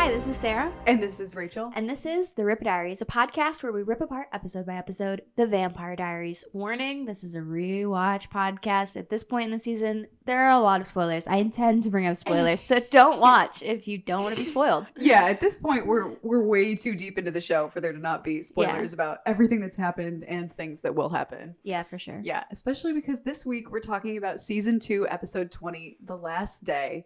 Hi, this is Sarah. And this is Rachel. And this is The Diaries, a podcast where we rip apart episode by episode the Vampire Diaries. Warning, this is a rewatch podcast. At this point in the season, there are a lot of spoilers. I intend to bring up spoilers, so don't watch if you don't want to be spoiled. Yeah, at this point, we're way too deep into the show for there to not be spoilers about everything that's happened and things that will happen. Yeah, for sure. Yeah, especially because this week we're talking about Season 2, Episode 20, The Last Day.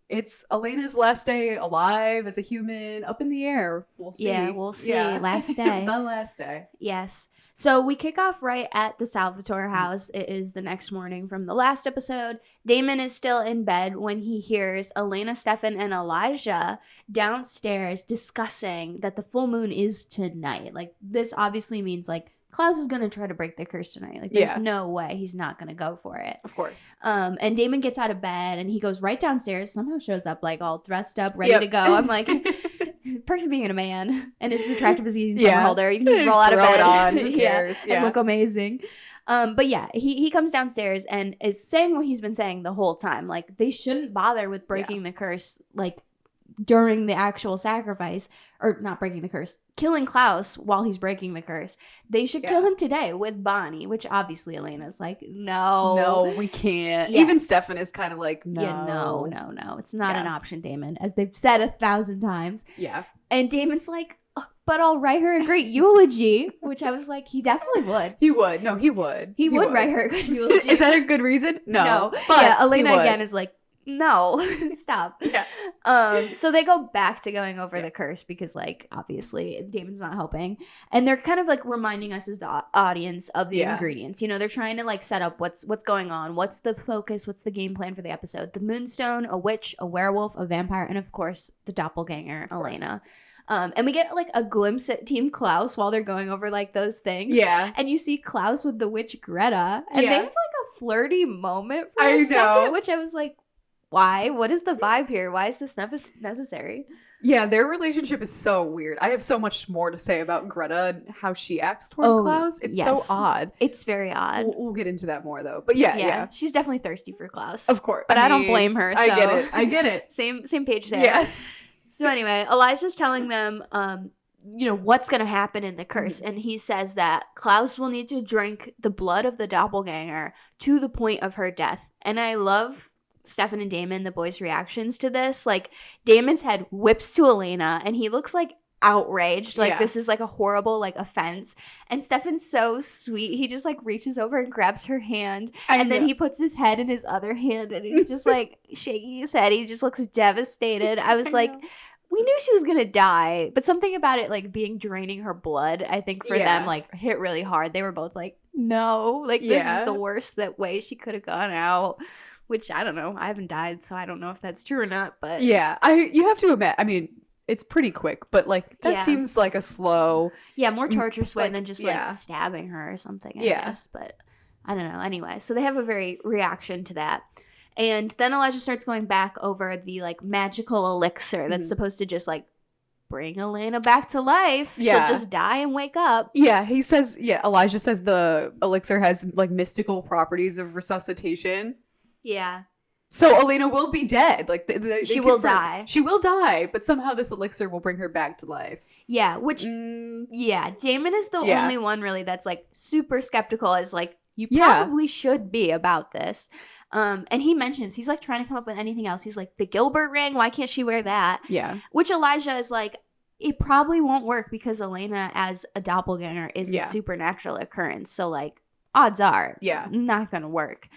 It's Elena's last day alive as a human, up in the air. We'll see. Yeah, we'll see. Yeah. Last day. The last day. Yes. So we kick off right at the Salvatore house. It is the next morning from the last episode. Damon is still in bed when he hears Elena, Stefan, and Elijah downstairs discussing that the full moon is tonight. Like, this obviously means, like, Klaus is going to try to break the curse tonight. Like, there's no way he's not going to go for it. Of course. And Damon gets out of bed and he goes right downstairs, somehow shows up, like, all dressed up, ready to go. I'm like, perks of being a man and as attractive as you can summer holder. You can just roll out of bed. On. Who cares? And look amazing. But yeah, he comes downstairs and is saying what he's been saying the whole time. Like, they shouldn't bother with breaking the curse, like, during the actual sacrifice, or not breaking the curse, killing Klaus while he's breaking the curse. They should kill him today with Bonnie, which obviously Elena's like, no, we can't. Yeah. Even Stefan is kind of like, no. Yeah, no. It's not an option, Damon, as they've said 1,000 times. Yeah. And Damon's like, but I'll write her a great eulogy, which I was like, he definitely would. He would. No, he would. He would write her a good eulogy. Is that a good reason? No. But yeah, Elena again is like, no, stop. Yeah. So they go back to going over the curse because, like, obviously Damon's not helping, and they're kind of like reminding us as the audience of the ingredients. You know, they're trying to like set up what's going on, what's the focus, what's the game plan for the episode. The Moonstone, a witch, a werewolf, a vampire, and of course the doppelganger, Elena. And we get like a glimpse at Team Klaus while they're going over like those things. Yeah. And you see Klaus with the witch Greta, and they have like a flirty moment for a second, which I was like, why? What is the vibe here? Why is this necessary? Yeah, their relationship is so weird. I have so much more to say about Greta and how she acts toward Klaus. It's so odd. It's very odd. We'll get into that more, though. But yeah. She's definitely thirsty for Klaus. Of course. But I don't blame her. So. I get it. Same page there. Yeah. So anyway, Elijah's telling them, what's going to happen in the curse. And he says that Klaus will need to drink the blood of the doppelganger to the point of her death. And I love Stefan and Damon, the boys' reactions to this. Like, Damon's head whips to Elena and he looks like outraged, like this is like a horrible like offense, and Stefan's so sweet. He just like reaches over and grabs her hand, and then he puts his head in his other hand and he's just like shaking his head. He just looks devastated. I was like, we knew she was gonna die, but something about it like being draining her blood, I think for them like hit really hard. They were both like, no, like this is the worst that way she could have gone out. Which I don't know. I haven't died, so I don't know if that's true or not. But you have to admit. I mean, it's pretty quick, but like that seems like a slow, more torturous way than just like stabbing her or something. I guess, but I don't know. Anyway, so they have a very reaction to that, and then Elijah starts going back over the like magical elixir that's supposed to just like bring Elena back to life. She'll just die and wake up. Yeah, he says. Yeah, Elijah says the elixir has like mystical properties of resuscitation. Yeah. So Elena will be dead. Like she will die. She will die, but somehow this elixir will bring her back to life. Yeah, which Damon is the only one really that's like super skeptical. Is like, you probably should be about this. And he mentions he's like trying to come up with anything else. He's like, the Gilbert ring, why can't she wear that? Yeah. Which Elijah is like, it probably won't work because Elena as a doppelganger is a supernatural occurrence. So like odds are not gonna work.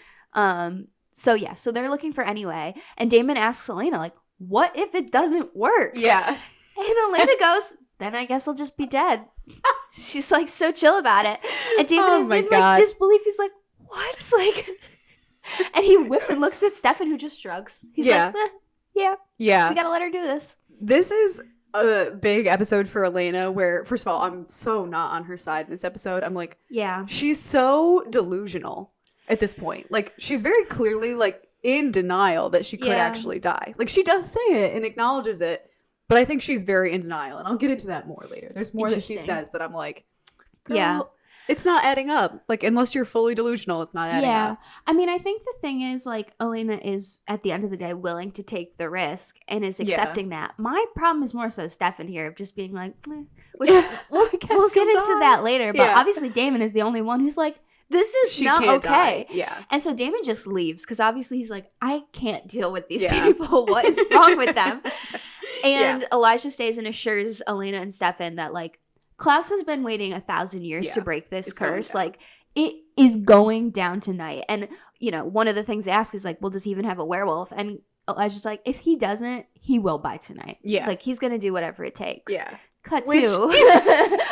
So they're looking for anyway. And Damon asks Elena, like, what if it doesn't work? Yeah. And Elena goes, then I guess I'll just be dead. She's like so chill about it. And Damon is in like disbelief. He's like, what? Like, and he whips and looks at Stefan, who just shrugs. He's like, yeah. We gotta let her do this. This is a big episode for Elena where, first of all, I'm so not on her side in this episode. I'm like, she's so delusional. At this point, like, she's very clearly like in denial that she could actually die. Like, she does say it and acknowledges it, but I think she's very in denial, and I'll get into that more later. There's more that she says that I'm like, girl, It's not adding up. Like, unless you're fully delusional, it's not adding up. I mean, I think the thing is, like, Elena is, at the end of the day, willing to take the risk and is accepting that. My problem is more so Stefan here of just being like, which we'll get into that later. But obviously Damon is the only one who's like, this is not okay. Yeah. And so Damon just leaves because obviously he's like, I can't deal with these people. What is wrong with them? And Elijah stays and assures Elena and Stefan that, like, Klaus has been waiting 1,000 years to break this curse. Like, it is going down tonight. And, you know, one of the things they ask is, like, well, does he even have a werewolf? And Elijah's like, if he doesn't, he will by tonight. Yeah. Like, he's going to do whatever it takes. Yeah. Cut to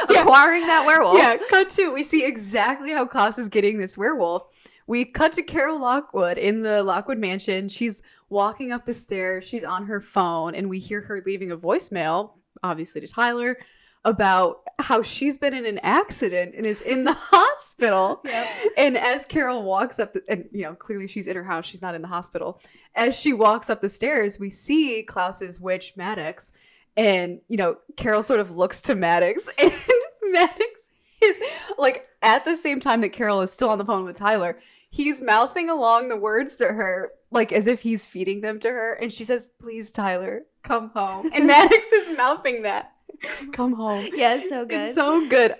acquiring that werewolf. Yeah, cut to. We see exactly how Klaus is getting this werewolf. We cut to Carol Lockwood in the Lockwood mansion. She's walking up the stairs. She's on her phone. And we hear her leaving a voicemail, obviously to Tyler, about how she's been in an accident and is in the hospital. And as Carol walks up, and you know, clearly she's in her house, she's not in the hospital. As she walks up the stairs, we see Klaus's witch, Maddox. And, you know, Carol sort of looks to Maddox, and Maddox is, like, at the same time that Carol is still on the phone with Tyler, he's mouthing along the words to her, like, as if he's feeding them to her. And she says, please, Tyler, come home. And Maddox is mouthing that. Come home. Yeah, it's so good. It's so good.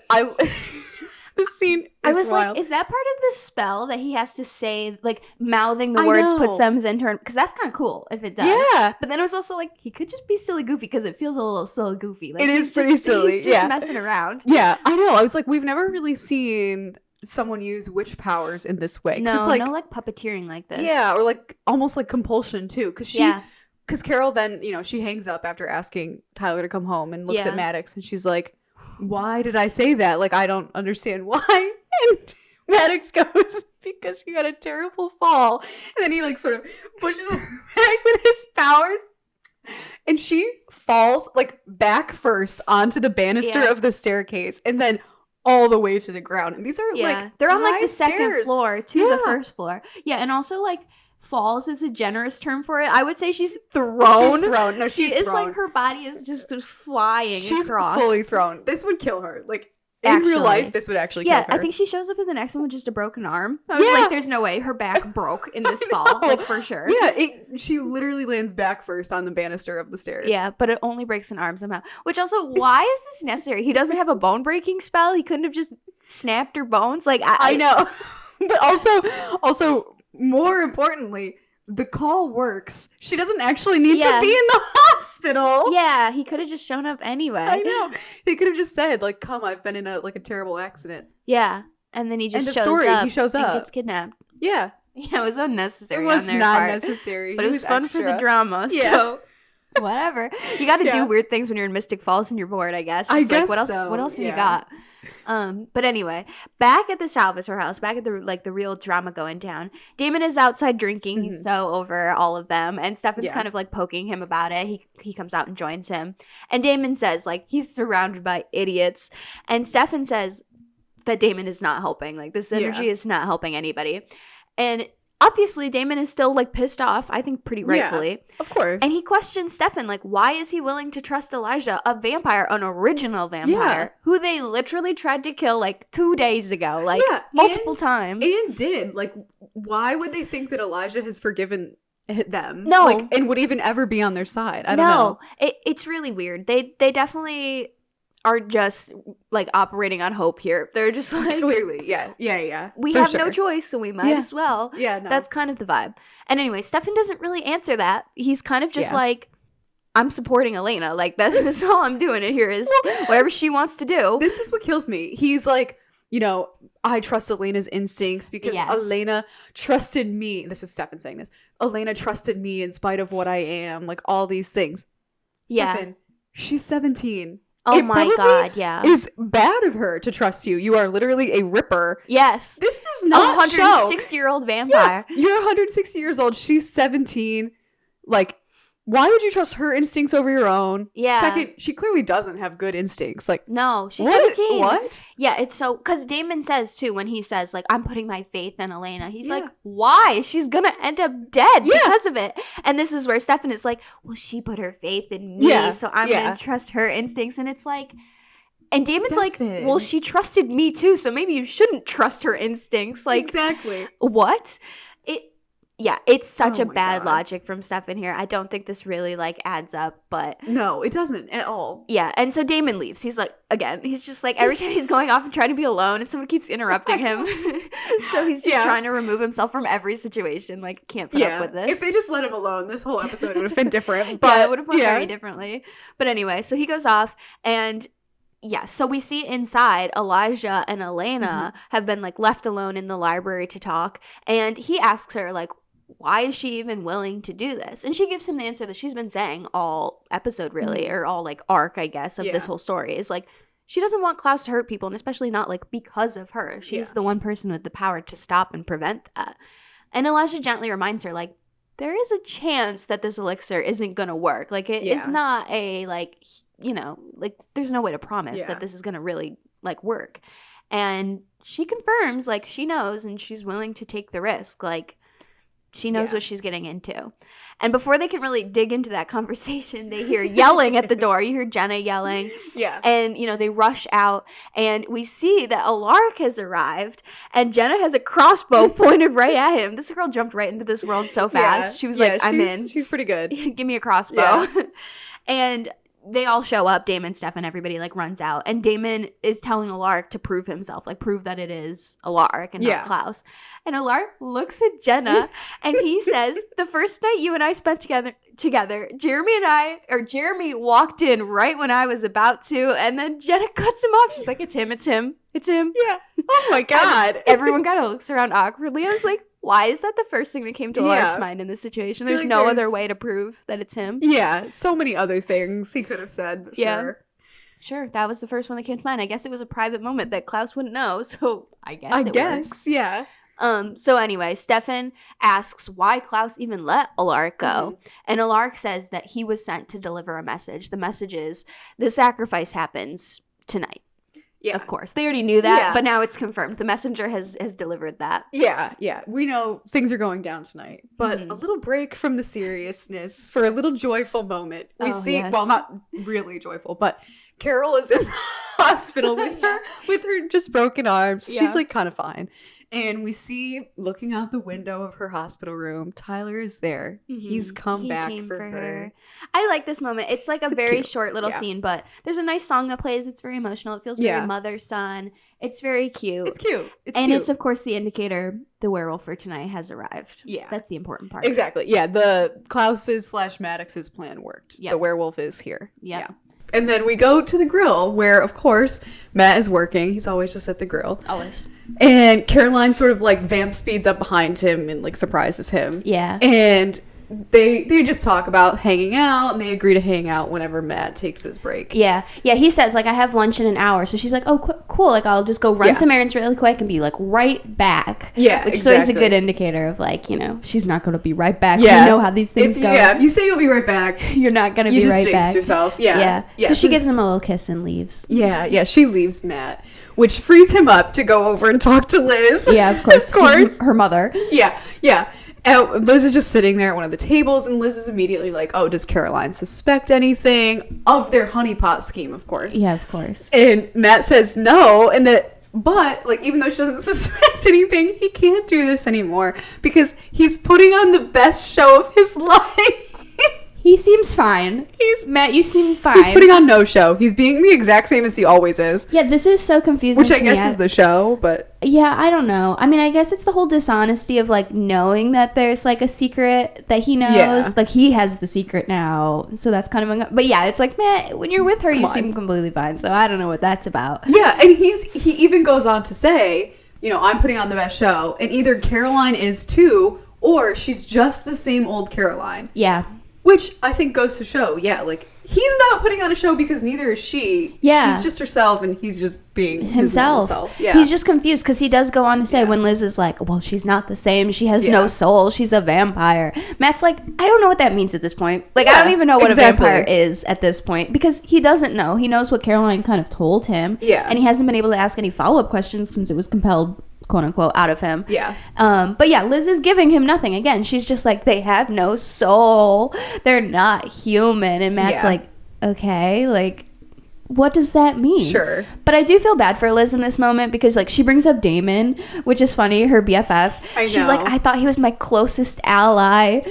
The scene is wild. Like, is that part of the spell that he has to say, like, mouthing the words puts them in turn? Because that's kind of cool if it does. Yeah. But then it was also like, he could just be silly goofy because it feels a little silly goofy. Like, it is pretty silly. He's just messing around. Yeah, I know. I was like, we've never really seen someone use witch powers in this way. No, it's like, no, like, puppeteering like this. Yeah, or like almost like compulsion too. Because Carol then, you know, she hangs up after asking Tyler to come home and looks at Maddox and she's like, why did I say that? Like, I don't understand why. And Maddox goes, because you had a terrible fall. And then he, like, sort of pushes her back with his powers. And she falls, like, back first onto the banister of the staircase. And then all the way to the ground. And these are, like, they're on, like, the second floor to the first floor. Yeah, and also, like, falls is a generous term for it. I would say she's thrown. She's thrown. No, she is thrown. Like, her body is just flying across. She's fully thrown. This would kill her. Like, in real life, this would actually kill her. Yeah, I think she shows up in the next one with just a broken arm. I was like, there's no way. Her back broke in this fall. Like, for sure. Yeah, she literally lands back first on the banister of the stairs. Yeah, but it only breaks an arm somehow. Which also, why is this necessary? He doesn't have a bone-breaking spell? He couldn't have just snapped her bones? Like, I know. But also, more importantly, the call works. She doesn't actually need to be in the hospital. Yeah, he could have just shown up anyway. I know. He could have just said, like, come, I've been in a terrible accident. Yeah. And then he just shows up. He shows up. And gets kidnapped. Yeah. Yeah, it was unnecessary. It was not necessary. But it was fun for the drama. Yeah. So whatever. You got to do weird things when you're in Mystic Falls and you're bored, I guess. It's I guess what else have you got? But anyway, back at the Salvatore house, back at the real drama going down, Damon is outside drinking. He's so over all of them. And Stefan's kind of like poking him about it. He comes out and joins him. And Damon says, like, he's surrounded by idiots. And Stefan says that Damon is not helping. Like, this energy is not helping anybody. And obviously, Damon is still, like, pissed off, I think pretty rightfully. Yeah, of course. And he questions Stefan, like, why is he willing to trust Elijah, a vampire, an original vampire, who they literally tried to kill, like, 2 days ago, like, multiple times. And did. Like, why would they think that Elijah has forgiven them? No. Like, and would even ever be on their side? I don't know. It's really weird. They definitely are just, like, operating on hope here. They're just like, clearly, yeah. We have no choice, so we might as well. Yeah, no. That's kind of the vibe. And anyway, Stefan doesn't really answer that. He's kind of just like, I'm supporting Elena. Like, that's all I'm doing here is whatever she wants to do. This is what kills me. He's like, you know, I trust Elena's instincts because Elena trusted me. This is Stefan saying this. Elena trusted me in spite of what I am. Like, all these things. Stefan, she's 17. Oh my God, yeah. It's bad of her to trust you. You are literally a ripper. Yes. This does not 160-year-old vampire. Yeah, you're 160 years old. She's 17. Like, why would you trust her instincts over your own? Yeah. Second, she clearly doesn't have good instincts. Like, no, she's 17. What? Yeah, it's so, because Damon says too, when he says, like, I'm putting my faith in Elena, he's like, why? She's gonna end up dead because of it. And this is where Stefan is like, well, she put her faith in me, so I'm gonna trust her instincts. And it's like, And Damon's Stefan. like, well, she trusted me too, so maybe you shouldn't trust her instincts. Like, exactly. What? It's such a bad God. logic from Stefan here. I don't think this really, like, adds up, but... No, it doesn't at all. Yeah, and so Damon leaves. He's like, again, he's just like, every time he's going off and trying to be alone, and someone keeps interrupting him. So he's just trying to remove himself from every situation. Like, can't put up with this. If they just let him alone, this whole episode would have been different. But yeah, it would have went very differently. But anyway, so he goes off, and... Yeah, so we see inside Elijah and Elena have been, like, left alone in the library to talk, and he asks her, like, why is she even willing to do this? And she gives him the answer that she's been saying all episode, really, or all, like, arc, I guess, of this whole story, is, like, she doesn't want Klaus to hurt people, and especially not, like, because of her. She's the one person with the power to stop and prevent that. And Elijah gently reminds her, like, there is a chance that this elixir isn't going to work. Like, it is not a, like... You know, like, there's no way to promise that this is going to really, like, work. And she confirms, like, she knows and she's willing to take the risk. Like, she knows what she's getting into. And before they can really dig into that conversation, they hear yelling at the door. You hear Jenna yelling. Yeah. And, you know, they rush out. And we see that Alaric has arrived. And Jenna has a crossbow pointed right at him. This girl jumped right into this world so fast. She was like, I'm in. She's pretty good. Give me a crossbow. Yeah. And... they all show up. Damon, Stefan, everybody, like, runs out. And Damon is telling Alaric to prove himself. Like, prove that it is Alaric and not Klaus. And Alaric looks at Jenna and he says, the first night you and I spent together, Jeremy walked in right when I was about to. And then Jenna cuts him off. She's like, it's him. Yeah. Oh, my God. And everyone kind of looks around awkwardly. I was like, why is that the first thing that came to Alaric's mind in this situation? There's no other way to prove that it's him. Yeah, so many other things he could have said. Sure, that was the first one that came to mind. I guess it was a private moment that Klaus wouldn't know, so I guess it works. Yeah. So anyway, Stefan asks why Klaus even let Alaric go. And Alaric says that he was sent to deliver a message. The message is, the sacrifice happens tonight. Yeah. Of course. They already knew that, but now it's confirmed. The messenger has delivered that. Yeah. We know things are going down tonight. But a little break from the seriousness for a little joyful moment. We see, well, not really joyful, but Carol is in the hospital with her just broken arms. She's, like, kind of fine. And we see, looking out the window of her hospital room, Tyler is there. He's come back for her. I like this moment. It's like a very short little scene, but there's a nice song that plays. It's very emotional. It feels very mother-son. It's very cute. It's cute. It's, of course, the indicator the werewolf for tonight has arrived. Yeah. That's the important part. Exactly. Yeah, the Klaus's / Maddox's plan worked. Yep. The werewolf is here. Yep. Yeah. And then we go to the grill where, of course, Matt is working. He's always just at the grill. Always. And Caroline sort of, like, vamp speeds up behind him and, like, surprises him. Yeah. And they just talk about hanging out, and they agree to hang out whenever Matt takes his break. Yeah. Yeah, he says, like, I have lunch in an hour. So she's like, oh, cool. Like, I'll just go run some errands really quick and be, like, right back. Yeah, which is always a good indicator of, like, you know, she's not going to be right back. Yeah. We know how these things go. Yeah, if you say you'll be right back, you're not going to be right back. You just jinx yourself. Yeah. So she gives him a little kiss and leaves. Yeah, she leaves Matt, which frees him up to go over and talk to Liz. Yeah, of course. Her mother. Yeah. And Liz is just sitting there at one of the tables, and Liz is immediately like, oh, does Caroline suspect anything of their honeypot scheme, of course? Yeah, of course. And Matt says no, but, like, even though she doesn't suspect anything, he can't do this anymore because he's putting on the best show of his life. He seems fine. Matt, you seem fine. He's putting on no show. He's being the exact same as he always is. Yeah, this is so confusing to me. Which I guess is the show, but... Yeah, I don't know. I mean, I guess it's the whole dishonesty of, like, knowing that there's, like, a secret that he knows. Yeah. Like, he has the secret now, so that's kind of... But yeah, it's like, Matt, when you're with her, you seem completely fine, so I don't know what that's about. Yeah, and he even goes on to say, you know, I'm putting on the best show, and either Caroline is too, or she's just the same old Caroline. Yeah. Which I think goes to show, like, he's not putting on a show because neither is she. Yeah. She's just herself, and he's just being himself. Yeah. He's just confused because he does go on to say when Liz is like, well, she's not the same. She has no soul. She's a vampire. Matt's like, I don't know what that means at this point. Like, I don't even know what a vampire is at this point because he doesn't know. He knows what Caroline kind of told him. Yeah. And he hasn't been able to ask any follow-up questions since it was compelled, quote unquote, out of him. Yeah. But yeah, Liz is giving him nothing. Again, she's just like, they have no soul. They're not human. And Matt's like, okay, like, what does that mean? Sure. But I do feel bad for Liz in this moment because, like, she brings up Damon, which is funny, her BFF. I know. She's like, I thought he was my closest ally.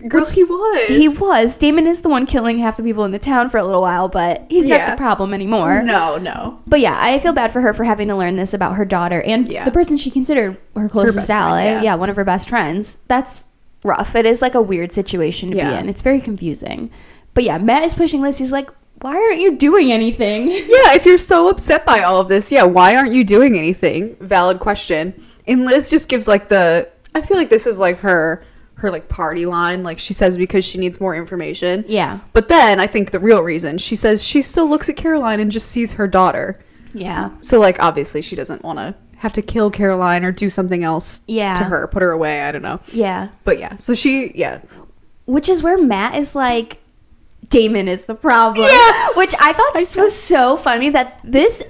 Girl, he was. He was. Damon is the one killing half the people in the town for a little while, but he's not the problem anymore. No. But yeah, I feel bad for her for having to learn this about her daughter and the person she considered her closest ally. Friend, yeah, one of her best friends. That's rough. It is like a weird situation to be in. It's very confusing. But yeah, Matt is pushing Liz. He's like, why aren't you doing anything? Yeah, if you're so upset by all of this, why aren't you doing anything? Valid question. And Liz just gives like I feel like this is like her like party line, like she says because she needs more information. Yeah. But then I think the real reason, she says she still looks at Caroline and just sees her daughter. Yeah. So like obviously she doesn't want to have to kill Caroline or do something else to her, put her away, I don't know. Yeah. But so which is where Matt is like, Damon is the problem. Yeah. Which I thought was so funny that this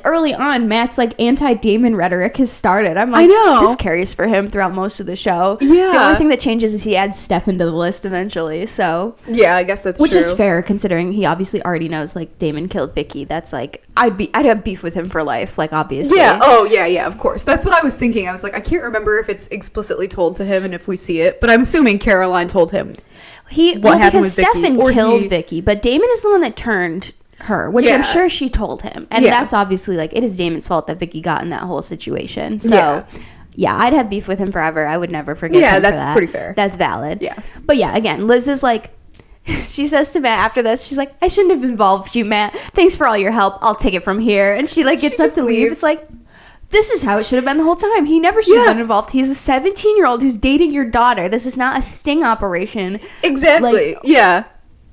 early on, Matt's like anti-Damon rhetoric has started. I'm like, this carries for him throughout most of the show. Yeah. The only thing that changes is he adds Stefan to the list eventually. So yeah, I guess that's which true. Is fair considering he obviously already knows like Damon killed Vicky. That's like I'd have beef with him for life, like obviously. Yeah. Oh yeah, of course. That's what I was thinking. I was like, I can't remember if it's explicitly told to him and if we see it, but I'm assuming Caroline told him. Because Stefan killed Vicky, but Damon is the one that turned her, which I'm sure she told him. And that's obviously like it is Damon's fault that Vicky got in that whole situation. So I'd have beef with him forever. I would never forget him for that. Yeah, that's pretty fair. That's valid. Yeah. But yeah, again, Liz is like, she says to Matt after this, she's like, I shouldn't have involved you, Matt. Thanks for all your help. I'll take it from here. And she like gets up to leave. It's like, this is how it should have been the whole time. He never should have been involved. He's a 17-year-old who's dating your daughter. This is not a sting operation. Exactly. Like,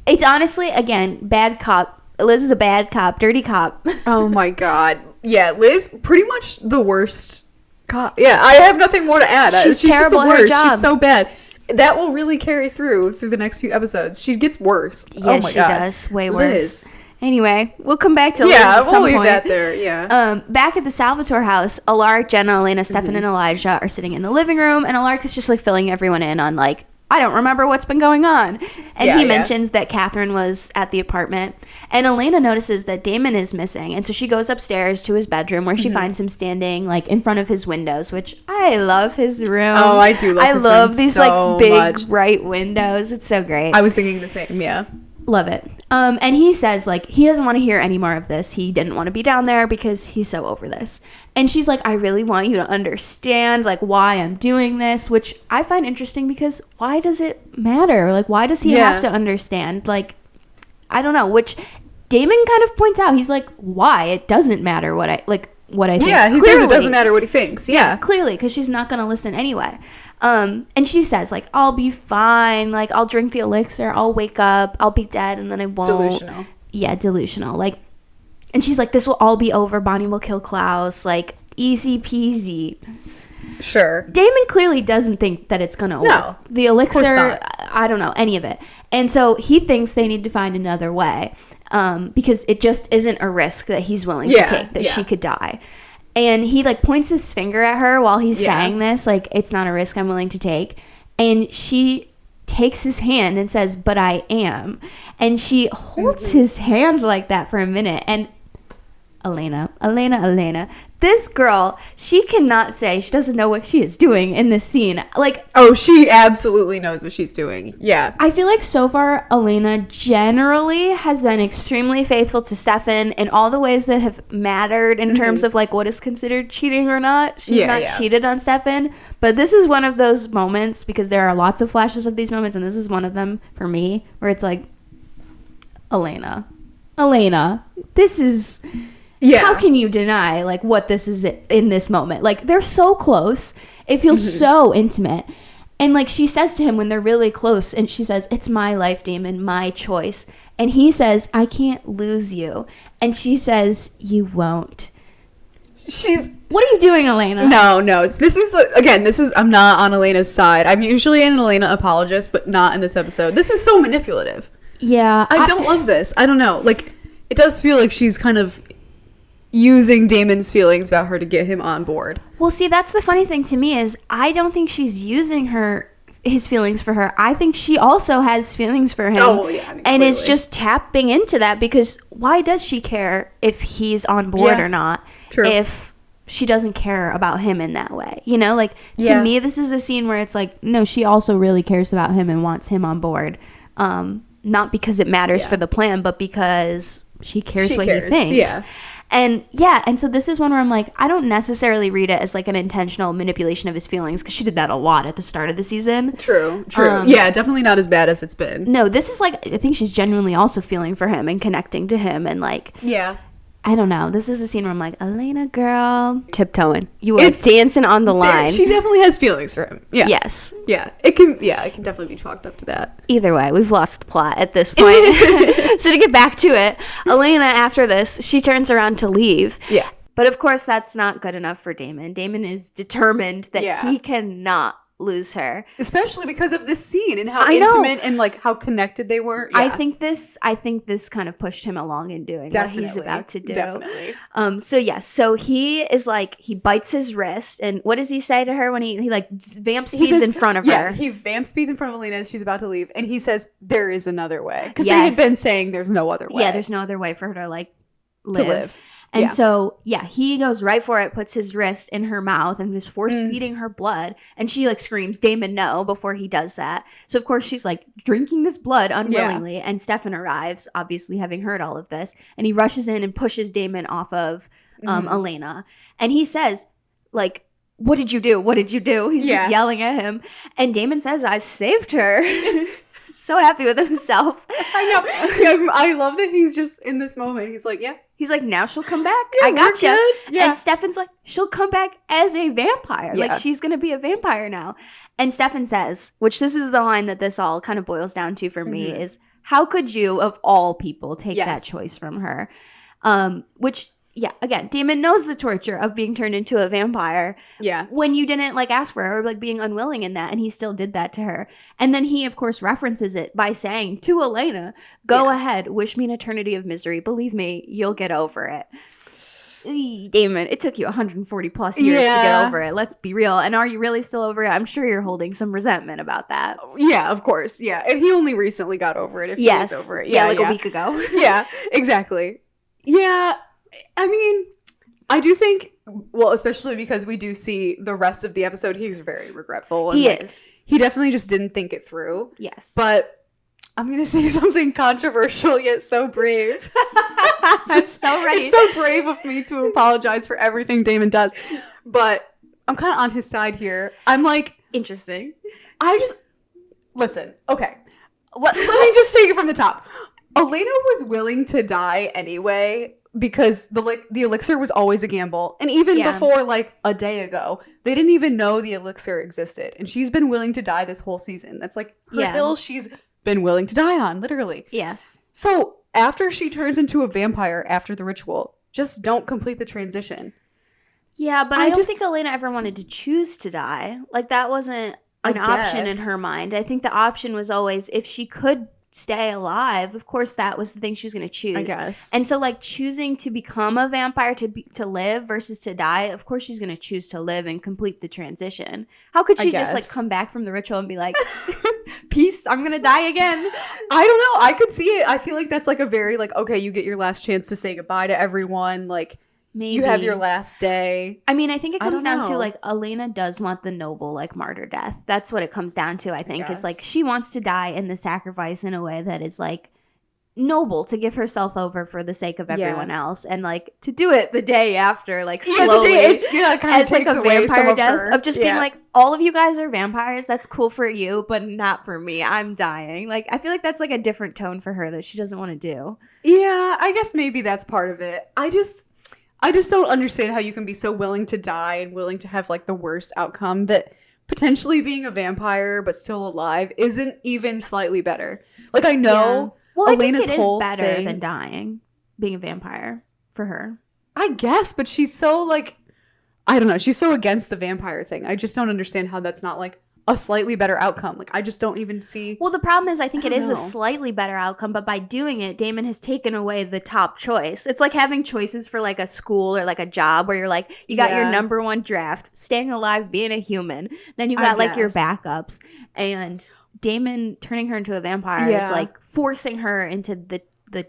it's honestly, again, bad cop. Liz is a bad cop, dirty cop. Oh my God. Yeah, Liz, pretty much the worst cop. Yeah, I have nothing more to add. She's terrible at her job. She's so bad. That will really carry through the next few episodes. She gets worse. Yes, oh my God. She does. Way worse. Anyway, we'll come back to Liz at some point. Yeah, we'll leave that there, back at the Salvatore house, Alaric, Jenna, Elena, Stefan, and Elijah are sitting in the living room, and Alaric is just, like, filling everyone in on, like, I don't remember what's been going on. And he mentions that Katherine was at the apartment, and Elena notices that Damon is missing, and so she goes upstairs to his bedroom where she finds him standing, like, in front of his windows, which I love his room. Oh, I do love his room. I love these, so like, big, much. Bright windows. It's so great. I was thinking the same, yeah. Love it. And he says, like, he doesn't want to hear any more of this. He didn't want to be down there because he's so over this. And she's like, I really want you to understand, like, why I'm doing this, which I find interesting because why does it matter? Like, why does he have to understand? Like, I don't know, which Damon kind of points out. He's like, why? It doesn't matter what I think. Yeah, he says it doesn't matter what he thinks. Yeah. Clearly, because she's not going to listen anyway. And she says, like, I'll be fine. Like, I'll drink the elixir. I'll wake up. I'll be dead, and then I won't. Delusional. Yeah, delusional. Like, and she's like, this will all be over. Bonnie will kill Klaus. Like, easy peasy. Sure. Damon clearly doesn't think that it's going to work. The elixir, I don't know, any of it. And so he thinks they need to find another way because it just isn't a risk that he's willing to take, that she could die. And he, like, points his finger at her while he's saying this, like, it's not a risk I'm willing to take. And she takes his hand and says, but I am. And she holds his hand like that for a minute. And Elena. This girl, she cannot say she doesn't know what she is doing in this scene. Like, oh, she absolutely knows what she's doing. Yeah. I feel like so far, Elena generally has been extremely faithful to Stefan in all the ways that have mattered in terms of, like, what is considered cheating or not. She's not cheated on Stefan. But this is one of those moments, because there are lots of flashes of these moments, and this is one of them for me, where it's like, Elena, this is... Yeah. How can you deny, like, what this is in this moment? Like, they're so close. It feels so intimate. And, like, she says to him when they're really close, and she says, it's my life, Damon, my choice. And he says, I can't lose you. And she says, you won't. What are you doing, Elena? No. This is, I'm not on Elena's side. I'm usually an Elena apologist, but not in this episode. This is so manipulative. Yeah. I don't love this. I don't know. Like, it does feel like she's kind of using Damon's feelings about her to get him on board. Well, see, that's the funny thing to me is I don't think she's using his feelings for her. I think she also has feelings for him. Oh, yeah. I mean, and is just tapping into that, because why does she care if he's on board or not? True. If she doesn't care about him in that way, you know, like to me, this is a scene where it's like, no, she also really cares about him and wants him on board. Not because it matters for the plan, but because she cares he thinks. Yeah. And so this is one where I'm like, I don't necessarily read it as like an intentional manipulation of his feelings, because she did that a lot at the start of the season. True. Yeah, definitely not as bad as it's been. No, this is like, I think she's genuinely also feeling for him and connecting to him, and like, I don't know. This is a scene where I'm like, Elena, girl, tiptoeing. You are dancing on the line. She definitely has feelings for him. Yeah. Yes. Yeah. It can definitely be chalked up to that. Either way, we've lost the plot at this point. So to get back to it, Elena, after this, she turns around to leave. Yeah. But of course, that's not good enough for Damon. Damon is determined that he cannot lose her, especially because of this scene and how intimate and like how connected they were. I think this kind of pushed him along in doing what he's about to do. Definitely. So he is like, he bites his wrist, and what does he say to her when he like vamp speeds in front of her? He vamp speeds in front of Elena as she's about to leave, and he says there is another way, because they had been saying there's no other way. Yeah, there's no other way for her to like live. And so, he goes right for it, puts his wrist in her mouth and is force feeding her blood. And she like screams, Damon, no, before he does that. So, of course, she's like drinking this blood unwillingly. Yeah. And Stefan arrives, obviously having heard all of this. And he rushes in and pushes Damon off of Elena. And he says, like, what did you do? What did you do? He's just yelling at him. And Damon says, I saved her. So happy with himself. I know. I love that he's just in this moment. He's like, He's like, now she'll come back. I gotcha. Yeah. And Stefan's like, she'll come back as a vampire. Yeah. Like, she's going to be a vampire now. And Stefan says, which this is the line that this all kind of boils down to for me, is how could you, of all people, take that choice from her? Which, again, Damon knows the torture of being turned into a vampire. Yeah. When you didn't like ask for her, or like being unwilling in that, and he still did that to her. And then he, of course, references it by saying to Elena, go ahead, wish me an eternity of misery. Believe me, you'll get over it. Damon, it took you 140 plus years to get over it. Let's be real. And are you really still over it? I'm sure you're holding some resentment about that. Yeah, of course. Yeah. And he only recently got over it. If he was over it. Yeah, like a week ago. Yeah, exactly. Yeah. I mean, I do think, well, especially because we do see the rest of the episode, he's very regretful. And he is. He definitely just didn't think it through. Yes. But I'm going to say something controversial yet so brave. I'm so ready. It's so brave of me to apologize for everything Damon does. But I'm kind of on his side here. I'm like... Interesting. Listen, okay. Let me just take it from the top. Elena was willing to die anyway, because the elixir was always a gamble. And even before like a day ago, they didn't even know the elixir existed. And she's been willing to die this whole season. That's like her hill she's been willing to die on, literally. Yes. So after she turns into a vampire after the ritual, just don't complete the transition. Yeah, but I don't think Elena ever wanted to choose to die. Like, that wasn't an option in her mind. I think the option was always, if she could stay alive, of course that was the thing she was going to choose, I guess. And so like choosing to become a vampire to live versus to die, of course she's going to choose to live and complete the transition. How could she just like come back from the ritual and be like, peace, I'm going to die again? I don't know. I could see it. I feel like that's like a very like, okay, you get your last chance to say goodbye to everyone. Like, maybe you have your last day. I mean, I think it comes down to like Elena does want the noble like martyr death. That's what it comes down to, I think. Is like she wants to die in the sacrifice in a way that is like noble, to give herself over for the sake of everyone else, and like to do it the day after, like slowly, as like a vampire death of just being like, all of you guys are vampires, that's cool for you, but not for me, I'm dying. Like, I feel like that's like a different tone for her that she doesn't want to do. Yeah, I guess maybe that's part of it. I just don't understand how you can be so willing to die and willing to have like the worst outcome, that potentially being a vampire but still alive isn't even slightly better. Like, I know Elena's I think it is better than dying, being a vampire for her. I guess, but she's so like, I don't know, she's so against the vampire thing. I just don't understand how that's not like a slightly better outcome. Like, I just don't even see. Well, the problem is I think it is a slightly better outcome, but by doing it, Damon has taken away the top choice. It's like having choices for like a school or like a job where you're like, you got your number one draft, staying alive, being a human. Then you got like your backups. And Damon turning her into a vampire is like forcing her into the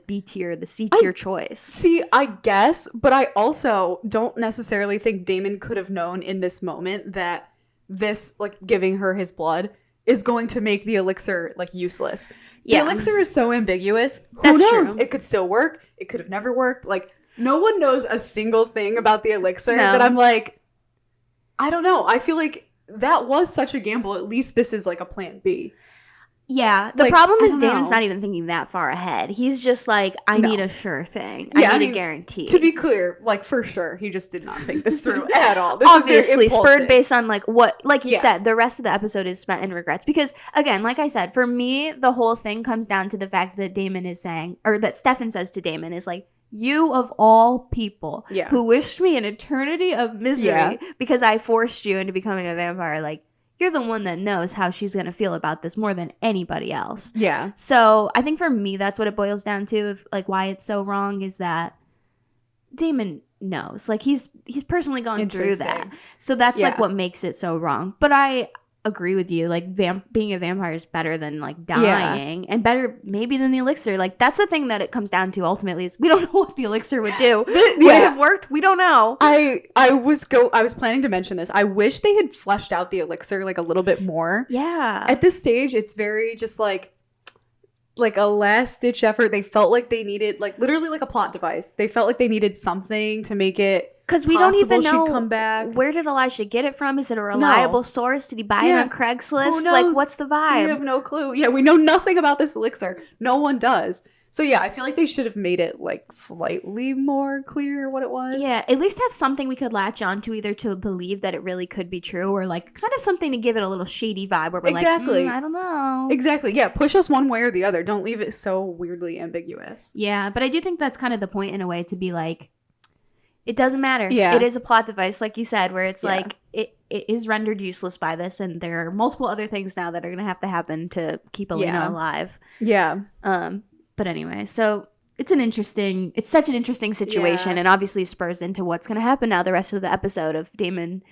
B tier, the C tier choice. See, I guess, but I also don't necessarily think Damon could have known in this moment that this, like, giving her his blood is going to make the elixir, like, useless. The elixir is so ambiguous. Who knows? True. It could still work. It could have never worked. Like, no one knows a single thing about the elixir that I'm like, I don't know. I feel like that was such a gamble. At least this is, like, a plan B. Yeah, the problem is Damon's not even thinking that far ahead. He's just like, I need a sure thing. I need a guarantee. To be clear, like, for sure, he just did not think this through at all. This Obviously, spurred based on, like, what, like you said, the rest of the episode is spent in regrets. Because, again, like I said, for me, the whole thing comes down to the fact that Damon is saying, or that Stefan says to Damon is like, you of all people who wished me an eternity of misery because I forced you into becoming a vampire, like, you're the one that knows how she's going to feel about this more than anybody else. Yeah. So I think for me, that's what it boils down to, of like why it's so wrong is that Damon knows. Like he's personally gone through that. So that's like what makes it so wrong. But I agree with you. Like being a vampire is better than like dying and better maybe than the elixir. Like that's the thing that it comes down to ultimately is we don't know what the elixir would do. Would it have worked? We don't know. I was planning to mention this. I wish they had fleshed out the elixir like a little bit more. Yeah. At this stage, it's very just like a last ditch effort. They felt like they needed like literally like a plot device. They felt like they needed something to make it because we don't even know come back. Where did Elijah get it from? Is it a reliable source? Did he buy it on Craigslist? Like, what's the vibe? We have no clue. Yeah, we know nothing about this elixir. No one does. So yeah, I feel like they should have made it like slightly more clear what it was. Yeah, at least have something we could latch on to either to believe that it really could be true or like kind of something to give it a little shady vibe where we're like, I don't know. Exactly. Yeah, push us one way or the other. Don't leave it so weirdly ambiguous. Yeah, but I do think that's kind of the point in a way to be like, it doesn't matter. Yeah. It is a plot device, like you said, where it's like it is rendered useless by this, and there are multiple other things now that are going to happen to keep Elena alive. Yeah. But anyway, so it's such an interesting situation, and obviously spurs into what's going to happen now the rest of the episode of Damon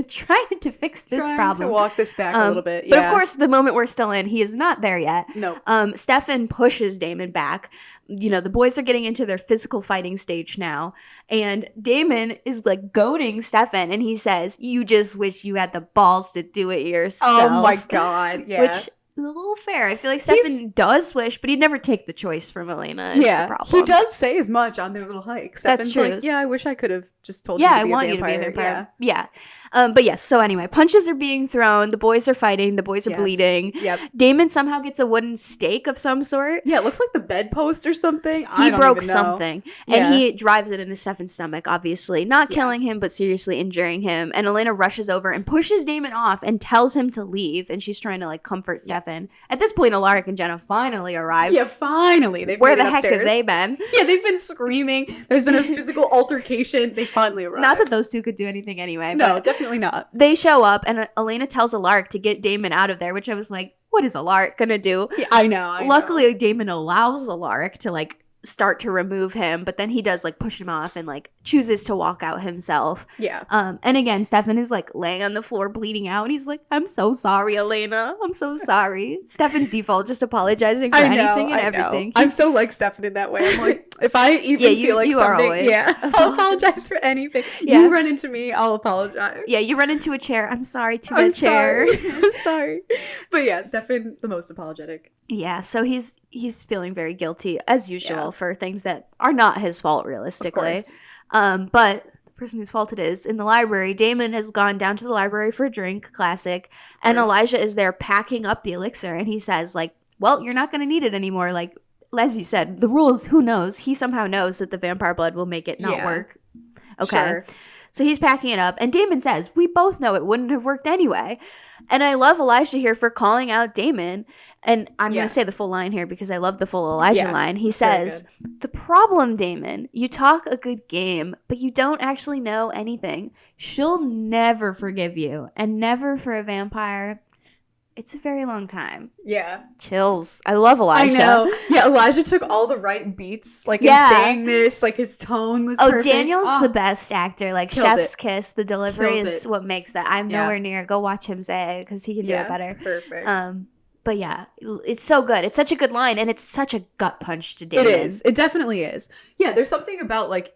trying to fix this problem. To walk this back a little bit. Yeah. But of course, the moment we're still in, he is not there yet. No. Stefan pushes Damon back. You know, the boys are getting into their physical fighting stage now. And Damon is like goading Stefan. And he says, you just wish you had the balls to do it yourself. Oh my God. Yeah. Which is a little fair. I feel like Stefan does wish, but he'd never take the choice from Elena is the problem. He does say as much on their little hike. Stefan's That's true. Like, I wish I could have just told you to be a vampire. I want you to be a vampire. Yeah. But yes, so anyway, punches are being thrown. The boys are fighting. The boys are bleeding. Yep. Damon somehow gets a wooden stake of some sort. Yeah, it looks like the bedpost or something. He broke something. And he drives it into Stefan's stomach, obviously. Not killing him, but seriously injuring him. And Elena rushes over and pushes Damon off and tells him to leave. And she's trying to like comfort Stefan. At this point, Alaric and Jenna finally arrive. Yeah, finally. Where the heck have they been? Yeah, they've been screaming. There's been a physical altercation. They finally arrived. Not that those two could do anything anyway. No, definitely not. They show up and Elena tells Alaric to get Damon out of there, which I was like, what is Alaric gonna do? Yeah, I know. Luckily, Damon allows Alaric to like start to remove him, but then he does like push him off and like chooses to walk out himself. Yeah. And again, Stefan is like laying on the floor bleeding out and he's like, I'm so sorry, Elena. I'm so sorry. Stefan's default, just apologizing for anything and everything. I'm so like Stefan in that way. I'm like, if I even feel like something, I'll apologize for anything. Yeah. You run into me, I'll apologize. Yeah, you run into a chair. I'm sorry to that chair. I'm sorry. But yeah, Stefan, the most apologetic. Yeah, so he's feeling very guilty as usual for things that are not his fault realistically. But the person whose fault it is in the library, Damon has gone down to the library for a drink, classic, and Elijah is there packing up the elixir and he says like, well, you're not going to need it anymore. Like, as you said, the rules, who knows? He somehow knows that the vampire blood will make it not work. Okay. Sure. So he's packing it up. And Damon says, we both know it wouldn't have worked anyway. And I love Elijah here for calling out Damon. And I'm going to say the full line here because I love the full Elijah line. He says, the problem, Damon, you talk a good game, but you don't actually know anything. She'll never forgive you. And never for a vampire. It's a very long time. Yeah. Chills. I love Elijah. I know. Yeah, Elijah took all the right beats. Like, in saying this, like, his tone was perfect. Daniel's the best actor. Like, Chef's Kiss, the delivery is what makes that. I'm nowhere near. Go watch him say it because he can do it better. Perfect. But yeah, it's so good. It's such a good line, and it's such a gut punch to Damon. It is. It definitely is. Yeah, there's something about, like,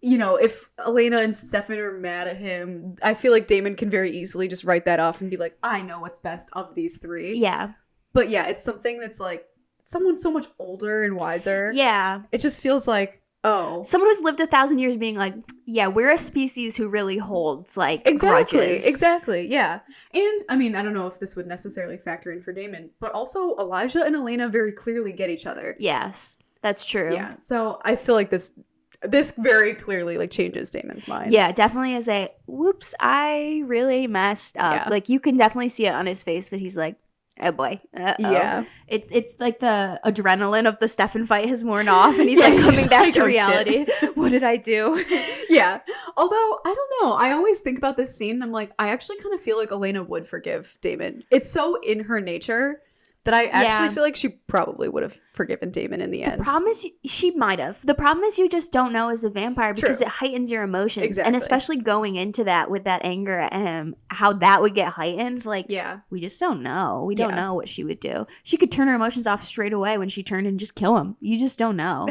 you know, if Elena and Stefan are mad at him, I feel like Damon can very easily just write that off and be like, I know what's best of these three. Yeah. But yeah, it's something that's like, someone so much older and wiser. Yeah. It just feels like, someone who's lived 1,000 years being like, yeah, we're a species who really holds, like, grudges. Exactly, yeah. And, I mean, I don't know if this would necessarily factor in for Damon, but also Elijah and Elena very clearly get each other. Yes, that's true. Yeah, so I feel like this very clearly, like, changes Damon's mind. Yeah, definitely is a, whoops, I really messed up. Yeah. Like, you can definitely see it on his face that he's like, oh boy. Uh-oh. Yeah. It's like the adrenaline of the Stefan fight has worn off and he's like coming back to reality. What did I do? Yeah. Although, I don't know. I always think about this scene and I'm like, I actually kind of feel like Elena would forgive Damon. It's so in her nature that I actually feel like she probably would have forgiven Damon in the end. The problem is she might have. The problem is you just don't know as a vampire because it heightens your emotions. Exactly. And especially going into that with that anger at him, how that would get heightened. Like, we just don't know. We don't know what she would do. She could turn her emotions off straight away when she turned and just kill him. You just don't know.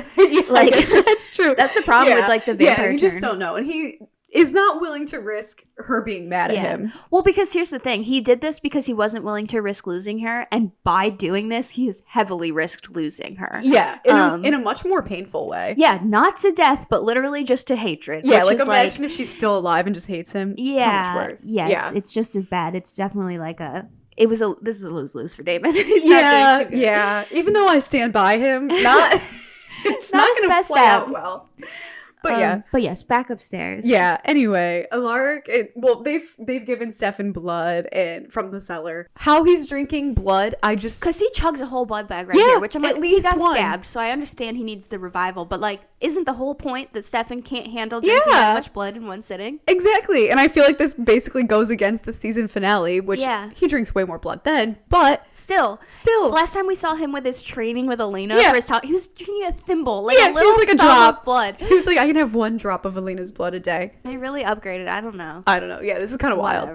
Like, that's true. That's the problem with, like, the vampire you just don't know. And he is not willing to risk her being mad at him. Well, because here's the thing. He did this because he wasn't willing to risk losing her. And by doing this, he has heavily risked losing her. Yeah. In a much more painful way. Yeah. Not to death, but literally just to hatred. Yeah. Like, imagine if she's still alive and just hates him. Yeah. So much worse. Yeah. It's just as bad. It's definitely like this is a lose-lose for Damon. He's not doing too good. Yeah. Even though I stand by him, it's not his best play out well. But but yes, back upstairs. Yeah. Anyway, Alaric. They've given Stefan blood and from the cellar. How he's drinking blood, because he chugs a whole blood bag here, which I'm like, at least he got stabbed, so I understand he needs the revival. But like, isn't the whole point that Stefan can't handle drinking that much blood in one sitting? Exactly. And I feel like this basically goes against the season finale, which he drinks way more blood then. But still, last time we saw him with his training with Elena for his time, he was drinking a thimble, like a little like a drop of blood. He was like, I can have 1 drop of Elena's blood a day. They really upgraded. I don't know. Yeah, this is kind of wild.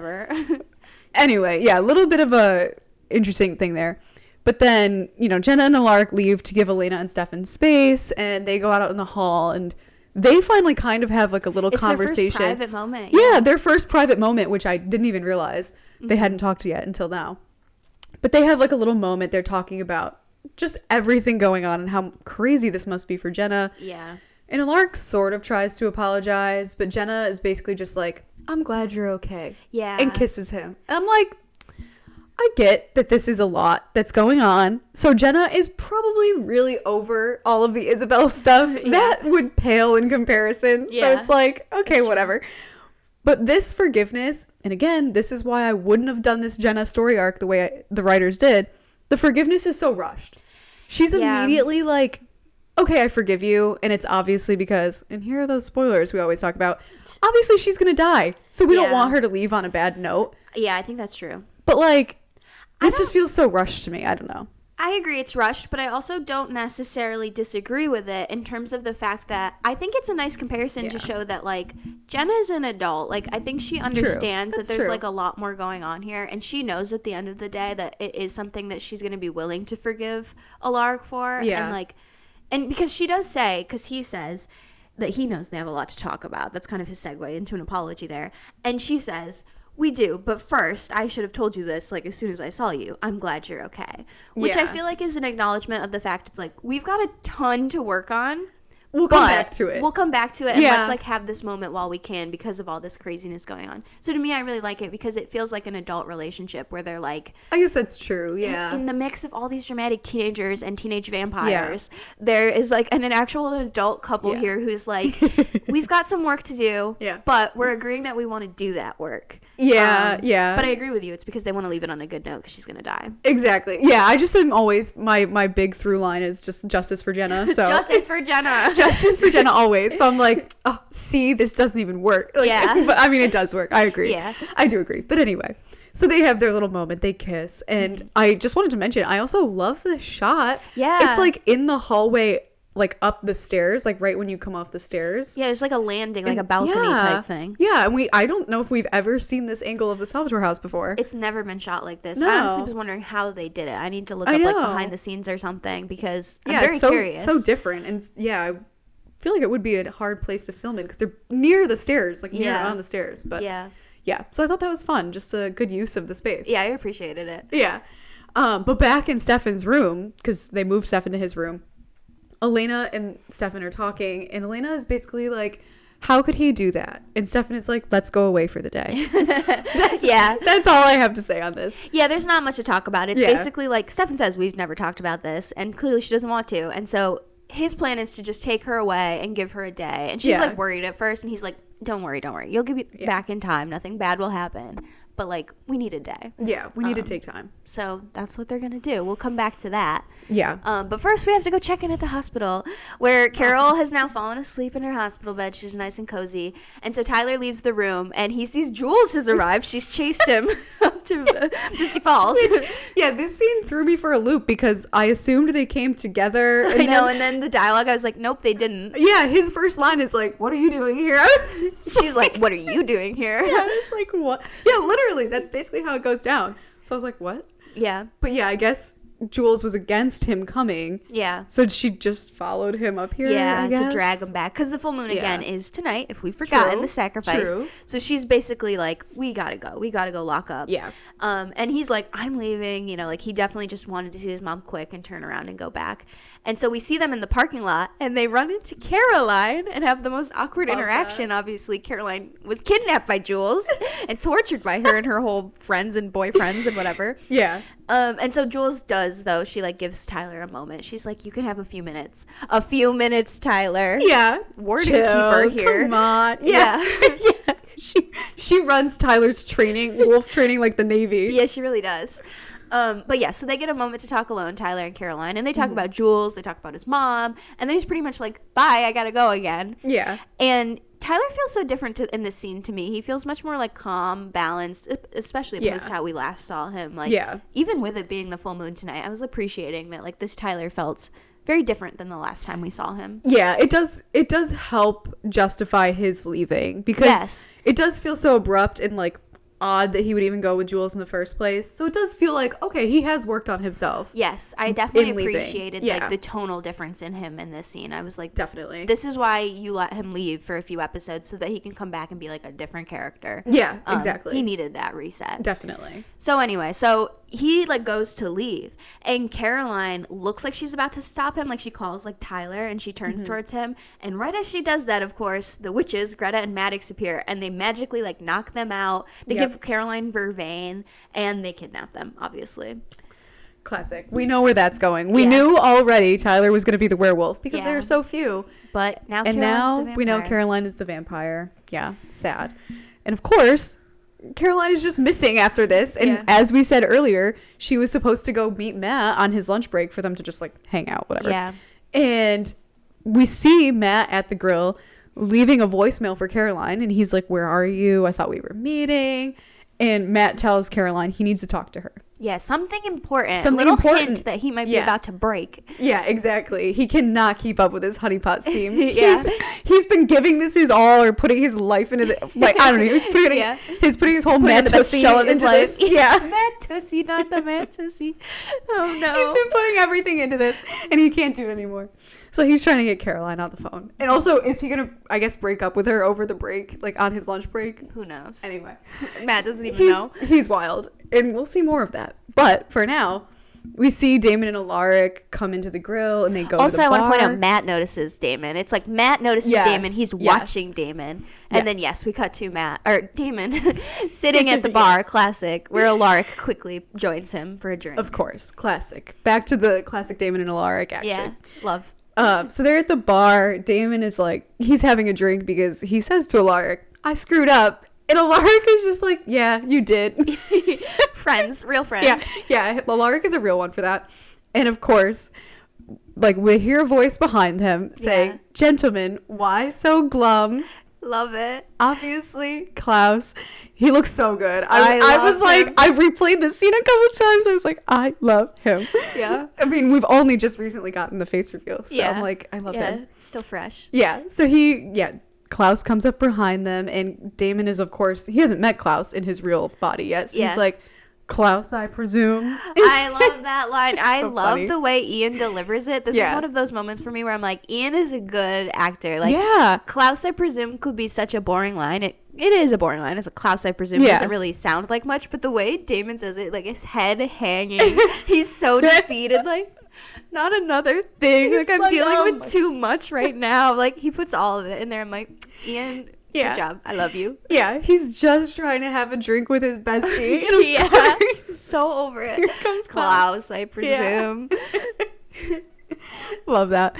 Anyway, yeah, a little bit of a interesting thing there. But then, you know, Jenna and Alaric leave to give Elena and Stefan space, and they go out in the hall, and they finally kind of have like a little conversation. It's their first private moment. Yeah, their first private moment, which I didn't even realize they hadn't talked yet until now. But they have like a little moment. They're talking about just everything going on and how crazy this must be for Jenna. Yeah. And Alaric sort of tries to apologize, but Jenna is basically just like, I'm glad you're okay. Yeah. And kisses him. And I'm like, I get that this is a lot that's going on. So Jenna is probably really over all of the Isabel stuff. Yeah. That would pale in comparison. Yeah. So it's like, okay, whatever. But this forgiveness, and again, this is why I wouldn't have done this Jenna story arc the way the writers did. The forgiveness is so rushed. She's immediately like, okay, I forgive you. And it's obviously because, and here are those spoilers we always talk about, obviously she's going to die. So we don't want her to leave on a bad note. Yeah, I think that's true. But like, this just feels so rushed to me. I don't know. I agree it's rushed, but I also don't necessarily disagree with it in terms of the fact that I think it's a nice comparison to show that, like, Jenna is an adult. Like, I think she understands that there's, like, a lot more going on here, and she knows at the end of the day that it is something that she's going to be willing to forgive Alaric for. Yeah. And, like, and because she does say, because he says that he knows they have a lot to talk about. That's kind of his segue into an apology there. And she says, we do, but first, I should have told you this, like, as soon as I saw you. I'm glad you're okay. Which I feel like is an acknowledgement of the fact it's like, we've got a ton to work on, We'll come back to it. We'll come back to it, and let's like have this moment while we can because of all this craziness going on. So to me, I really like it because it feels like an adult relationship where they're like, I guess that's true. Yeah. In the mix of all these dramatic teenagers and teenage vampires, there is like an actual adult couple here who's like, we've got some work to do, but we're agreeing that we want to do that work. Yeah, yeah. But I agree with you. It's because they want to leave it on a good note because she's gonna die. Exactly. Yeah, I just am always my big through line is just justice for Jenna. So justice for Jenna. Justice for Jenna always. So I'm like, oh, see, this doesn't even work. Like, but I mean, it does work. I agree. Yeah, I do agree. But anyway, so they have their little moment. They kiss, and I just wanted to mention, I also love this shot. Yeah, it's like in the hallway. Like up the stairs, like right when you come off the stairs. Yeah, there's like a landing, like a balcony type thing. Yeah, and I don't know if we've ever seen this angle of the Salvatore house before. It's never been shot like this. No. I honestly was wondering how they did it. I need to look up like behind the scenes or something because I'm very curious. So different. And I feel like it would be a hard place to film it because they're near the stairs, like near on the stairs. But yeah. So I thought that was fun. Just a good use of the space. Yeah, I appreciated it. Yeah. But back in Stefan's room, because they moved Stefan to his room, Elena and Stefan are talking, and Elena is basically like, how could he do that? And Stefan is like, let's go away for the day. That's all I have to say on this. Yeah, there's not much to talk about. It's basically like Stefan says, we've never talked about this, and clearly she doesn't want to. And so his plan is to just take her away and give her a day. And she's like worried at first, and he's like, don't worry. You'll get back in time. Nothing bad will happen. But like, we need a day. Yeah, we need to take time. So that's what they're going to do. We'll come back to that. Yeah. But first we have to go check in at the hospital where Carol has now fallen asleep in her hospital bed. She's nice and cozy. And so Tyler leaves the room and he sees Jules has arrived. She's chased him up to Misty Falls. This scene threw me for a loop because I assumed they came together. I know. And then the dialogue, I was like, nope, they didn't. Yeah. His first line is like, what are you doing here? She's like, what are you doing here? Yeah. It's like, what? Yeah, literally. That's basically how it goes down. So I was like, what? Yeah. But yeah, I guess Jules was against him coming. Yeah. So she just followed him up here. Yeah, to drag him back. Because the full moon again is tonight, if we've forgotten the sacrifice. True. So she's basically like, we gotta go. We gotta go lock up. Yeah. And he's like, I'm leaving. You know, like he definitely just wanted to see his mom quick and turn around and go back. And so we see them in the parking lot and they run into Caroline and have the most awkward interaction. Obviously, Caroline was kidnapped by Jules and tortured by her and her whole friends and boyfriends and whatever. Yeah. And so Jules does, though. She like gives Tyler a moment. She's like, you can have a few minutes. A few minutes, Tyler. Yeah. Warden keeper here. Come on. Yeah. Yeah. She runs Tyler's wolf training like the Navy. Yeah, she really does. But yeah, so they get a moment to talk alone, Tyler and Caroline, and they talk about Jules, they talk about his mom, and then he's pretty much like, bye, I gotta go again. Yeah. And Tyler feels so different in this scene to me. He feels much more like calm, balanced, especially post how we last saw him. Like, even with it being the full moon tonight, I was appreciating that like this Tyler felt very different than the last time we saw him. Yeah, it does help justify his leaving because it does feel so abrupt and like odd that he would even go with Jules in the first place. So it does feel like, okay, he has worked on himself. Yes, I definitely appreciated like the tonal difference in him in this scene. I was like, definitely. This is why you let him leave for a few episodes so that he can come back and be like a different character. Yeah, exactly. He needed that reset. Definitely. So anyway, he like goes to leave and Caroline looks like she's about to stop him. Like she calls like Tyler and she turns towards him. And right as she does that, of course, the witches, Greta and Maddox, appear and they magically like knock them out. They give Caroline vervain and they kidnap them, obviously. Classic. We know where that's going. We knew already Tyler was going to be the werewolf because there are so few. But now we know Caroline is the vampire. Yeah, sad. And of course, Caroline is just missing after this. And as we said earlier, she was supposed to go meet Matt on his lunch break for them to just like hang out, whatever. Yeah. And we see Matt at the grill leaving a voicemail for Caroline. And he's like, where are you? I thought we were meeting. And Matt tells Caroline he needs to talk to her. Yeah, something important. A little hint that he might be about to break. Yeah, exactly. He cannot keep up with his honeypot scheme. He's been giving this his all or putting his life into the, like, I don't know. He's putting his whole Matt Tussie show of his life. Yeah. Matt Tussie, not the Matt Tussie. Oh, no. He's been putting everything into this, and he can't do it anymore. So he's trying to get Caroline on the phone. And also, is he going to, I guess, break up with her over the break, like on his lunch break? Who knows? Anyway. Matt doesn't even know. He's wild. And we'll see more of that. But for now, we see Damon and Alaric come into the grill, and they go also, to the bar. I want to point out Matt notices Damon. It's like Matt notices Damon. He's watching Damon. And then, we cut to Damon sitting at the bar, classic, where Alaric quickly joins him for a drink. Of course, classic. Back to the classic Damon and Alaric action. Yeah, love. So they're at the bar. Damon is like, he's having a drink because he says to Alaric, I screwed up. And Alaric is just like, yeah, you did. Friends, real friends. Yeah, Alaric is a real one for that. And of course, like, we hear a voice behind them saying, gentlemen, why so glum? Love it. Obviously, Klaus, he looks so good. I was like, I replayed this scene a couple times. I was like, I love him. Yeah. I mean, we've only just recently gotten the face reveal. So I'm like, I love him. Still fresh. Yeah. So Klaus comes up behind them, and Damon is, of course, he hasn't met Klaus in his real body yet. So he's like, Klaus, I presume. I love that line. I love funny. The way Ian delivers it. This is one of those moments for me where I'm like, Ian is a good actor. Like, Klaus, I presume, could be such a boring line. It is a boring line. It's a Klaus, I presume. It doesn't really sound like much, but the way Damon says it, like his head hanging, he's so defeated. Like, not another thing. Like, I'm dealing with too much right now. Like, he puts all of it in there. I'm like, Ian, good job. I love you. Yeah, he's just trying to have a drink with his bestie. And so over it. Here comes Klaus, I presume. Yeah. Love that.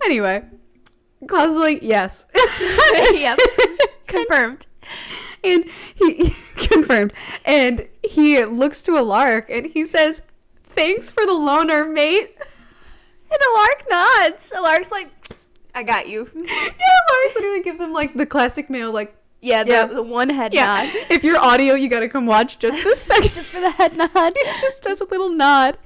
Anyway, Klaus is like, yes. Yep. Confirmed. And he confirmed. And he looks to Alaric and he says, thanks for the loner, mate. And Alaric nods. Alaric's like, I got you. Yeah, Alaric literally gives him like the classic male, like, the one head nod. If you're audio, you gotta come watch just this second. Just for the head nod. He just does a little nod.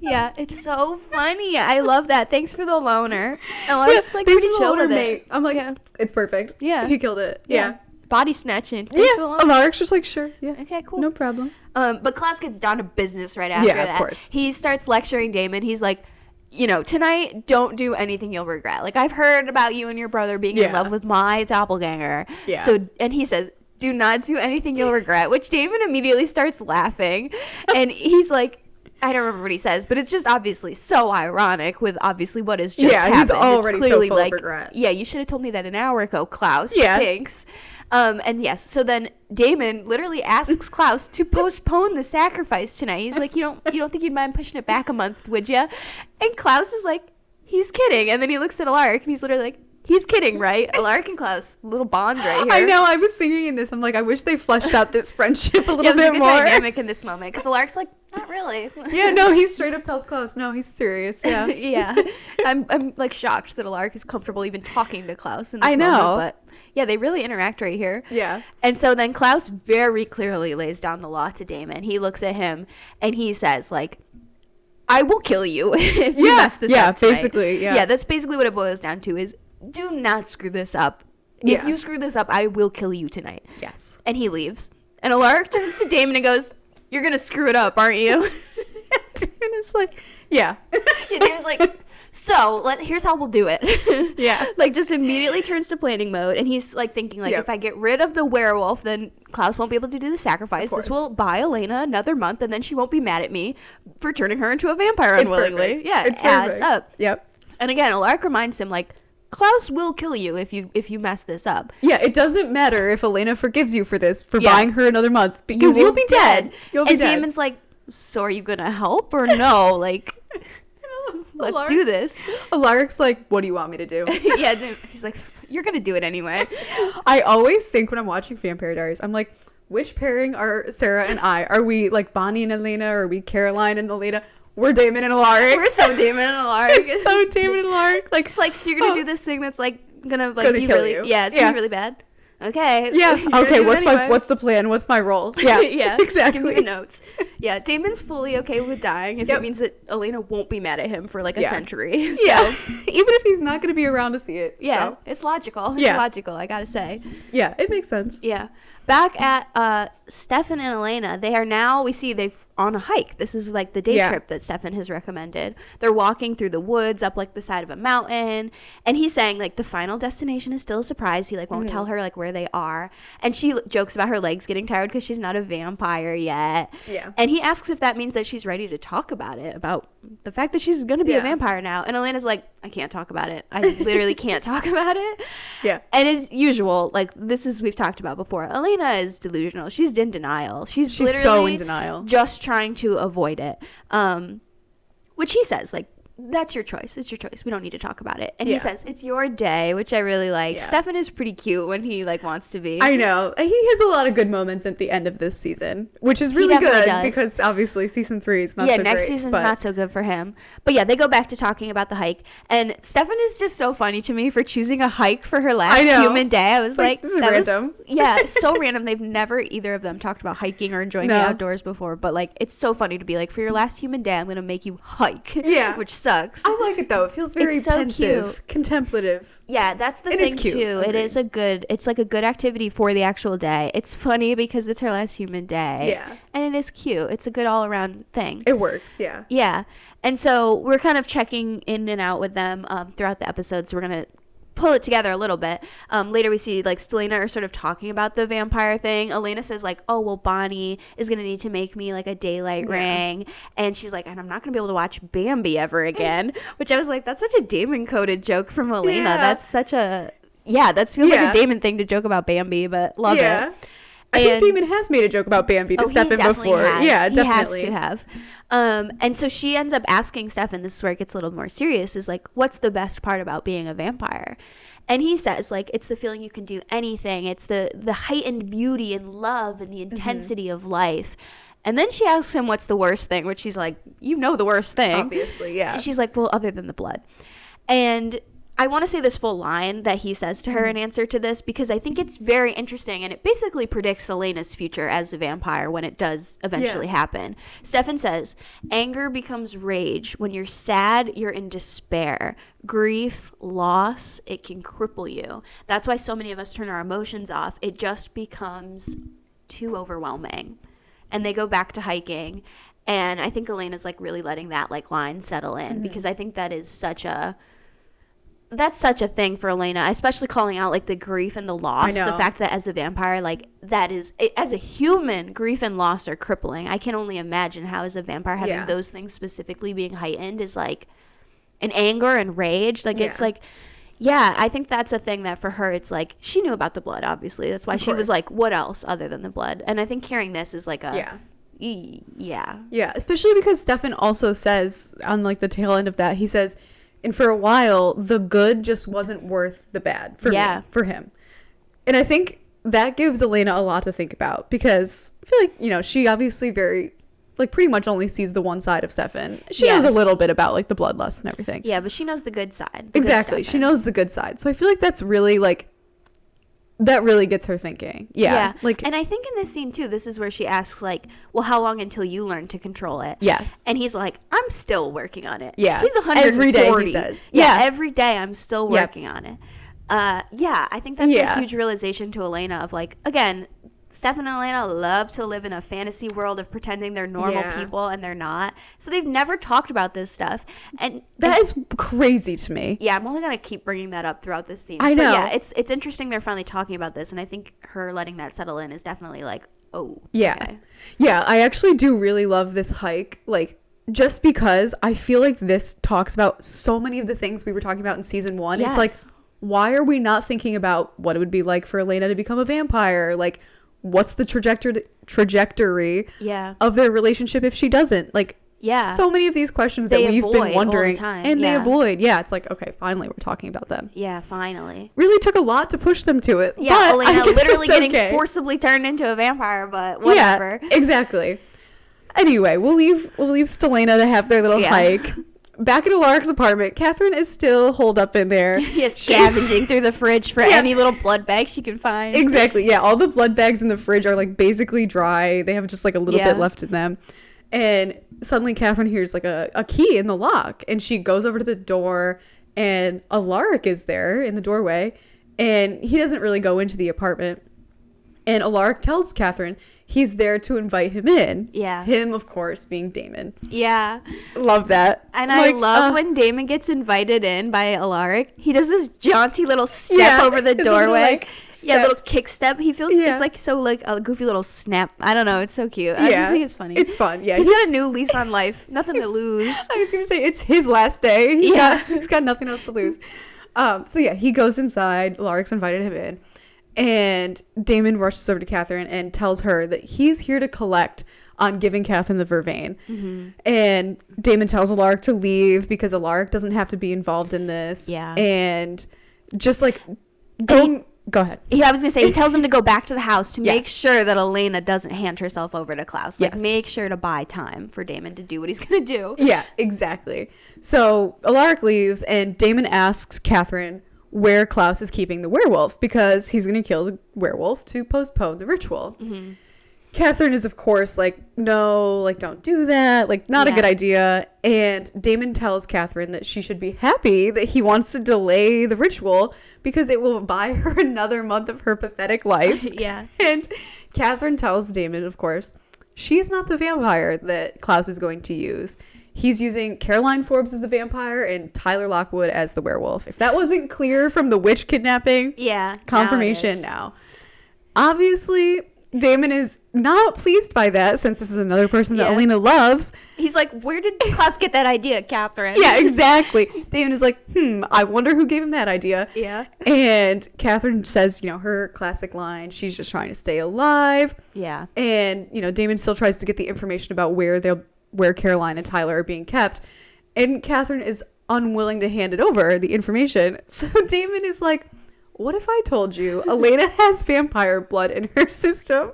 Yeah, it's so funny. I love that. Thanks for the loner. And Alaric's like pretty chill with it. I'm like, it's perfect. Yeah. He killed it. Yeah. Body snatching. Thanks for the loner. Alaric's just like, sure. Yeah. Okay, cool. No problem. But Klaus gets down to business right after that. Yeah, of course. He starts lecturing Damon. He's like, tonight, don't do anything you'll regret. Like, I've heard about you and your brother being in love with my doppelganger. Yeah. So, and he says, do not do anything you'll regret, which Damon immediately starts laughing. And he's like, I don't remember what he says, but it's just obviously so ironic with obviously what has just happened. He's already so full of regret. Yeah, you should have told me that an hour ago, Klaus. Yeah. Thanks. And yes, so then Damon literally asks Klaus to postpone the sacrifice tonight. He's like, you don't think you'd mind pushing it back a month, would you? And Klaus is like, he's kidding. And then he looks at Alaric and he's literally like, he's kidding, right? Alaric and Klaus, little bond right here. I know. I was thinking in this, I'm like, I wish they fleshed out this friendship a little bit more. Dynamic in this moment because Alaric's like, not really. Yeah, no, he straight up tells Klaus, no, he's serious. Yeah, yeah. I'm like shocked that Alaric is comfortable even talking to Klaus in this moment, but yeah, they really interact right here. Yeah. And so then Klaus very clearly lays down the law to Damon. He looks at him and he says, like, I will kill you if you mess this up tonight. Basically, yeah. Yeah, that's basically what it boils down to is do not screw this up. If you screw this up, I will kill you tonight. Yes. And he leaves. And Alaric turns to Damon and goes, you're going to screw it up, aren't you? Damon is like, yeah. Damon's like, so here's how we'll do it. Yeah. Like just immediately turns to planning mode. And he's like thinking like, if I get rid of the werewolf, then Klaus won't be able to do the sacrifice. This will buy Elena another month. And then she won't be mad at me for turning her into a vampire unwillingly. Perfect. Yeah. It adds up. Yep. And again, Alaric reminds him like, Klaus will kill you if you mess this up. Yeah, it doesn't matter if Elena forgives you for this, for buying her another month, because you'll be dead. You'll be dead. Damon's like, so are you gonna help or no? Like, let's do this. Alaric's like, what do you want me to do? Yeah, he's like, you're gonna do it anyway. I always think when I'm watching Vampire Diaries, I'm like, which pairing are Sarah and I? Are we like Bonnie and Elena, or are we Caroline and Elena? We're Damon and Alaric. We're so Damon and Alaric. It's so Damon and Alaric. Like, it's like, so you're gonna do this thing that's like gonna like be really you. Yeah, it's gonna be really bad. Okay. Yeah. Okay. What's the plan? What's my role? Yeah. Yeah. Exactly. Give me the notes. Yeah. Damon's fully okay with dying if it means that Elena won't be mad at him for like a century. So. Yeah. Even if he's not gonna be around to see it. Yeah. So. It's logical. It's logical. I gotta say. Yeah. It makes sense. Yeah. Back at Stefan and Elena, they are now. We see they've on a hike. This is like the day trip that Stefan has recommended. They're walking through the woods up like the side of a mountain, and he's saying like the final destination is still a surprise. He like won't tell her like where they are, and she jokes about her legs getting tired because she's not a vampire yet. Yeah. And he asks if that means that she's ready to talk about it, about the fact that she's going to be a vampire now. And Elena's like, I can't talk about it. I literally can't talk about it. Yeah. And as usual, like this is, we've talked about before, Elena is delusional. She's in denial. She's literally so in denial. Just trying to avoid it. Which he says, like, that's your choice. It's your choice. We don't need to talk about it. And he says, it's your day, which I really like. Yeah. Stefan is pretty cute when he like wants to be. I know. He has a lot of good moments at the end of this season, which is really good because obviously season 3 is not so great. Yeah, next season's not so good for him. But yeah, they go back to talking about the hike. And Stefan is just so funny to me for choosing a hike for her last human day. I was like, this is random. It's so random. They've never either of them talked about hiking or enjoying the outdoors before. But like, it's so funny to be like, for your last human day, I'm going to make you hike. Yeah. Which sucks. I like it though. It feels very pensive, contemplative. Yeah, that's the thing too. It is it's like a good activity for the actual day. It's funny because it's her last human day. Yeah. And it is cute. It's a good all around thing. It works, yeah. Yeah. And so we're kind of checking in and out with them throughout the episodes. We're going to pull it together a little bit. Later we see like Stelena are sort of talking about the vampire thing. Elena says like, oh well, Bonnie is gonna need to make me like a daylight ring, and she's like, and I'm not gonna be able to watch Bambi ever again. Which I was like, that's such a Damon coded joke from Elena. That's such a that feels like a Damon thing to joke about Bambi, but love it. I think Damon has made a joke about Bambi to Stefan before. Has. Yeah, definitely. He has to have. And so she ends up asking Stefan, this is where it gets a little more serious, is like, what's the best part about being a vampire? And he says, like, it's the feeling you can do anything. It's the heightened beauty and love and the intensity of life. And then she asks him what's the worst thing, which he's like, you know the worst thing. Obviously, yeah. And she's like, well, other than the blood. And I want to say this full line that he says to her in answer to this because I think it's very interesting, and it basically predicts Elena's future as a vampire when it does eventually happen. Stefan says, anger becomes rage. When you're sad, you're in despair. Grief, loss, it can cripple you. That's why so many of us turn our emotions off. It just becomes too overwhelming. And they go back to hiking, and I think Elena's like really letting that like line settle in because I think that is such a thing for Elena, especially calling out like the grief and the loss. The fact that as a vampire, like that is, as a human, grief and loss are crippling. I can only imagine how as a vampire having those things specifically being heightened is like an anger and rage. Like it's like, I think that's a thing that for her, it's like she knew about the blood, obviously. That's why she was like, what else other than the blood? And I think hearing this is like a... Yeah, especially because Stefan also says on like the tail end of that, he says... And for a while, the good just wasn't worth the bad for for him. And I think that gives Elena a lot to think about because I feel like, she obviously pretty much only sees the one side of Stefan. She knows a little bit about like the bloodlust and everything. Yeah, but she knows the good side. Exactly. She knows the good side. So I feel like that's really like, that really gets her thinking. Yeah. Like, and I think in this scene too, this is where she asks like, well, how long until you learn to control it? Yes. And he's like, I'm still working on it. Yeah. He's 140. Every day he says. Yeah. Every day I'm still working on it. I think that's a huge realization to Elena of like, again, Stefan and Elena love to live in a fantasy world of pretending they're normal people and they're not. So they've never talked about this stuff. And that is crazy to me. Yeah, I'm only going to keep bringing that up throughout this scene. I know. But yeah, it's interesting they're finally talking about this. And I think her letting that settle in is definitely like, oh. Yeah. Okay. Yeah, I actually do really love this hike. Like, just because I feel like this talks about so many of the things we were talking about in season 1. Yes. It's like, why are we not thinking about what it would be like for Elena to become a vampire? Like, what's the trajectory of their relationship if she doesn't? Like, so many of these questions that we've been wondering and they avoid. It's like, okay, finally we're talking about them. Finally. Really took a lot to push them to it. But Elena literally getting forcibly turned into a vampire, but whatever. Exactly. Anyway, we'll leave Stelena to have their little hike. Back at Alaric's apartment, Katherine is still holed up in there. Scavenging through the fridge for any little blood bag she can find. Exactly. Yeah, all the blood bags in the fridge are like basically dry. They have just like a little bit left in them. And suddenly Katherine hears like a key in the lock, and she goes over to the door, and Alaric is there in the doorway, and he doesn't really go into the apartment. And Alaric tells Katherine he's there to invite him in. Yeah. Him, of course, being Damon. Yeah. Love that. And I love when Damon gets invited in by Alaric. He does this jaunty little step over the doorway. Little kick step. He feels it's like so like a goofy little snap. I don't know. It's so cute. I think it's funny. It's fun. Yeah. He's got a new lease on life. Nothing to lose. I was going to say, it's his last day. He's got nothing else to lose. So yeah, he goes inside. Alaric's invited him in. And Damon rushes over to Katherine and tells her that he's here to collect on giving Katherine the vervain. Mm-hmm. And Damon tells Alaric to leave because Alaric doesn't have to be involved in this. Yeah. And just like, go ahead. Yeah, I was going to say, he tells him to go back to the house to make sure that Elena doesn't hand herself over to Klaus. Like, make sure to buy time for Damon to do what he's going to do. Yeah, exactly. So Alaric leaves and Damon asks Katherine where Klaus is keeping the werewolf because he's going to kill the werewolf to postpone the ritual. Mm-hmm. Katherine is, of course, like, no, like, don't do that. Like, not a good idea. And Damon tells Katherine that she should be happy that he wants to delay the ritual because it will buy her another month of her pathetic life. Yeah. And Katherine tells Damon, of course, she's not the vampire that Klaus is going to use. He's using Caroline Forbes as the vampire and Tyler Lockwood as the werewolf. If that wasn't clear from the witch kidnapping, confirmation now. Obviously, Damon is not pleased by that since this is another person that Elena loves. He's like, where did Klaus get that idea, Katherine? Yeah, exactly. Damon is like, I wonder who gave him that idea. Yeah. And Katherine says, her classic line, she's just trying to stay alive. Yeah. And, Damon still tries to get the information about where Caroline and Tyler are being kept. And Katherine is unwilling to hand it over, the information. So Damon is like, what if I told you Elena has vampire blood in her system?